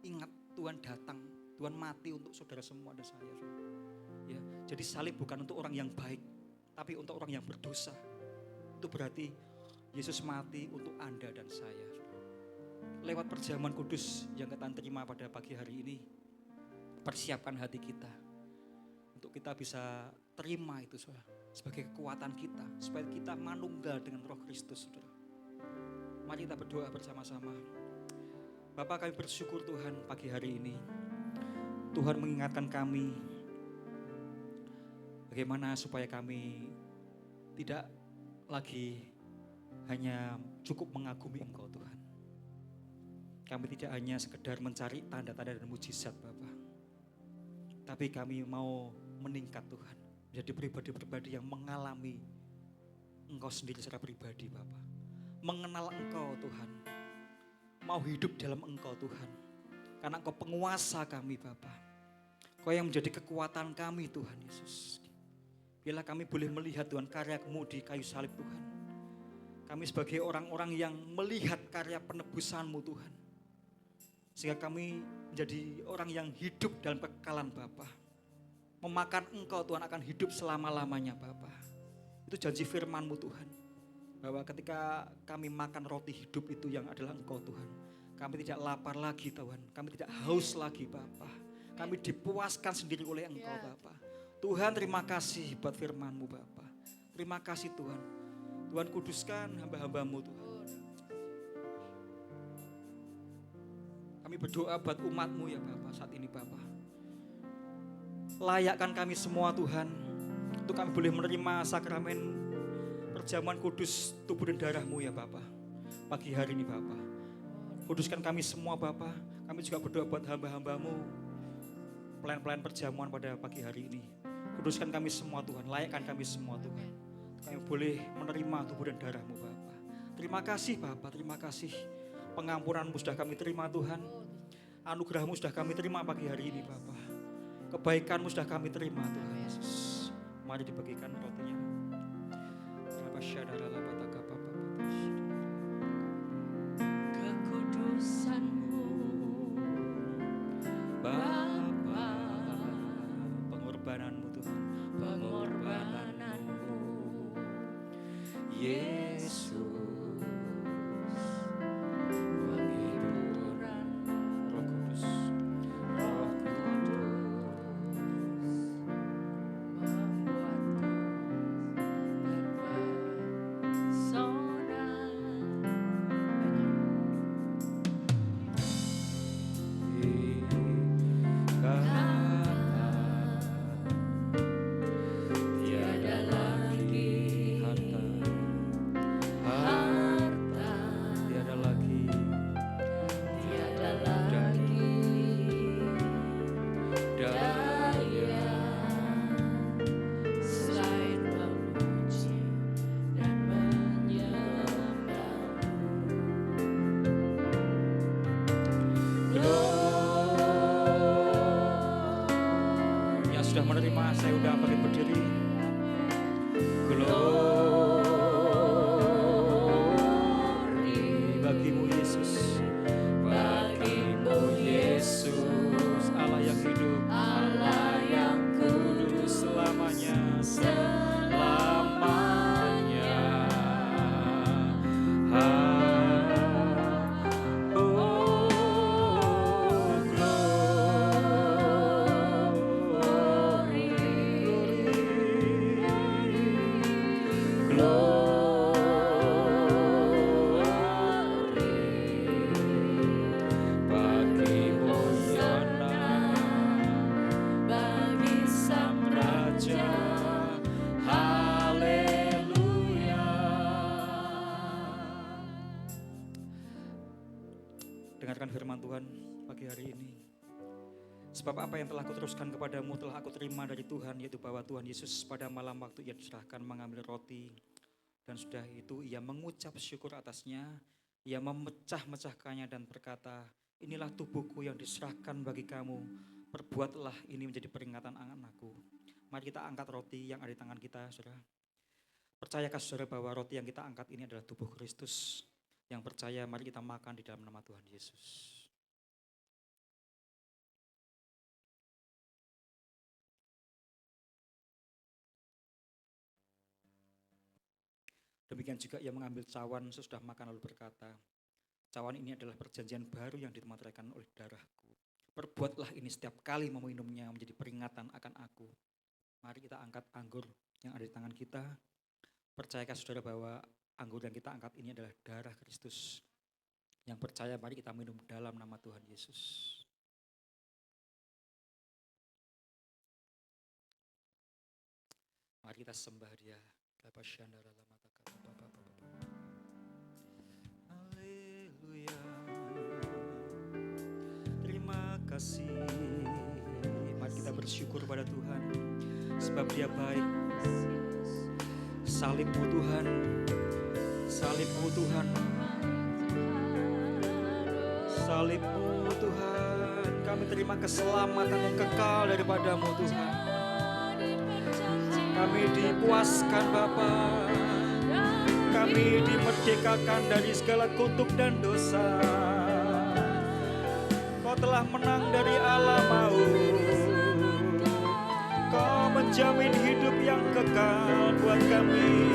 ingat Tuhan datang. Tuhan mati untuk saudara semua dan saya, saudara. Ya, jadi salib bukan untuk orang yang baik, tapi untuk orang yang berdosa. Itu berarti Yesus mati untuk Anda dan saya, saudara. Lewat perjamuan kudus yang kita terima pada pagi hari ini, persiapkan hati kita untuk kita bisa terima itu, saudara, sebagai kekuatan kita, supaya kita manunggal dengan Roh Kristus, saudara. Mari kita berdoa bersama-sama. Bapak, kami bersyukur Tuhan pagi hari ini. Tuhan mengingatkan kami bagaimana supaya kami tidak lagi hanya cukup mengagumi Engkau, Tuhan. Kami tidak hanya sekedar mencari tanda-tanda dan mujizat, Bapak. Tapi kami mau meningkat, Tuhan. Menjadi pribadi-pribadi yang mengalami Engkau sendiri secara pribadi, Bapak. Mengenal Engkau, Tuhan. Mau hidup dalam Engkau, Tuhan. Karena Engkau penguasa kami, Bapak. Engkau yang menjadi kekuatan kami, Tuhan Yesus. Biarlah kami boleh melihat, Tuhan, karya-Mu di kayu salib, Tuhan. Kami sebagai orang-orang yang melihat karya penebusan-Mu, Tuhan. Sehingga kami menjadi orang yang hidup dalam kekekalan, Bapa. Memakan Engkau, Tuhan, akan hidup selama-lamanya, Bapa. Itu janji firman-Mu, Tuhan. Bahwa ketika kami makan roti hidup itu yang adalah Engkau, Tuhan. Kami tidak lapar lagi, Tuhan. Kami tidak haus lagi, Bapa. Kami dipuaskan sendiri oleh Engkau, Bapa. Tuhan, terima kasih buat firman-Mu, Bapa. Terima kasih, Tuhan. Tuhan, kuduskan hamba-hamba-Mu, Tuhan. Kami berdoa buat umat-Mu ya Bapa saat ini, Bapa. Layakkan kami semua, Tuhan, untuk kami boleh menerima sakramen perjamuan kudus tubuh dan darah-Mu ya Bapa. Pagi hari ini, Bapa. Kuduskan kami semua, Bapa. Kami juga berdoa buat hamba-hamba-Mu, pelayan-pelayan perjamuan pada pagi hari ini. Kuduskan kami semua, Tuhan. Layakkan kami semua, Tuhan. Kami boleh menerima tubuh dan darah-Mu, Bapa. Terima kasih, Bapa. Terima kasih. Pengampunan-Mu sudah kami terima, Tuhan. Anugerah-Mu sudah kami terima pagi hari ini Bapa. Kebaikan-Mu sudah kami terima Tuhan Yesus. Mari dibagikan rotinya. Kekudusan-Mu Bapa, pengorbanan-Mu Tuhan. pengorbanan-Mu Yesus. penghiburan Roh Kudus. Roh Kudus membuatku terpesona. Tiada lagi harta, Harta tiada lagi tiada lagi daya selain memuji dan menyembah. yang sudah menerima, saya udah bagi berdiri. Glory bagimu Yesus, Bagimu Yesus, Allah yang hidup, Allah yang kudus selamanya, selamanya. bagi Sang Raja. Haleluya. Dengarkan firman Tuhan pagi hari ini. Sebab apa yang telah kuteruskan kepadamu telah aku terima dari Tuhan, yaitu bahwa Tuhan Yesus pada malam waktu ia diserahkan mengambil roti, dan sudah itu ia mengucap syukur atasnya, ia memecah-mecahkannya dan berkata, inilah tubuhku yang diserahkan bagi kamu, perbuatlah ini menjadi peringatan anganku. Mari kita angkat roti yang ada di tangan kita, saudara. Percayakah saudara bahwa roti yang kita angkat ini adalah tubuh Kristus? Yang percaya, mari kita makan di dalam nama Tuhan Yesus. Demikian juga ia mengambil cawan sesudah makan lalu berkata, cawan ini adalah perjanjian baru yang ditematkan oleh darahku. Perbuatlah ini setiap kali meminumnya menjadi peringatan akan aku. Mari kita angkat anggur yang ada di tangan kita. Percayakah saudara bahwa anggur yang kita angkat ini adalah darah Kristus? Yang percaya, mari kita minum dalam nama Tuhan Yesus. Mari kita sembah Dia. Haleluya. Terima kasih. Mari kita bersyukur pada Tuhan, sebab Dia baik. Salib-Mu Tuhan, salib-Mu Tuhan, salib-Mu Tuhan. Kami terima keselamatan yang kekal daripada-Mu Tuhan. Kami dipuaskan Bapa, kami dimerdekakan dari segala kutuk dan dosa. Kau telah menang dari alam maut, Kau menjamin hidup yang kekal buat kami.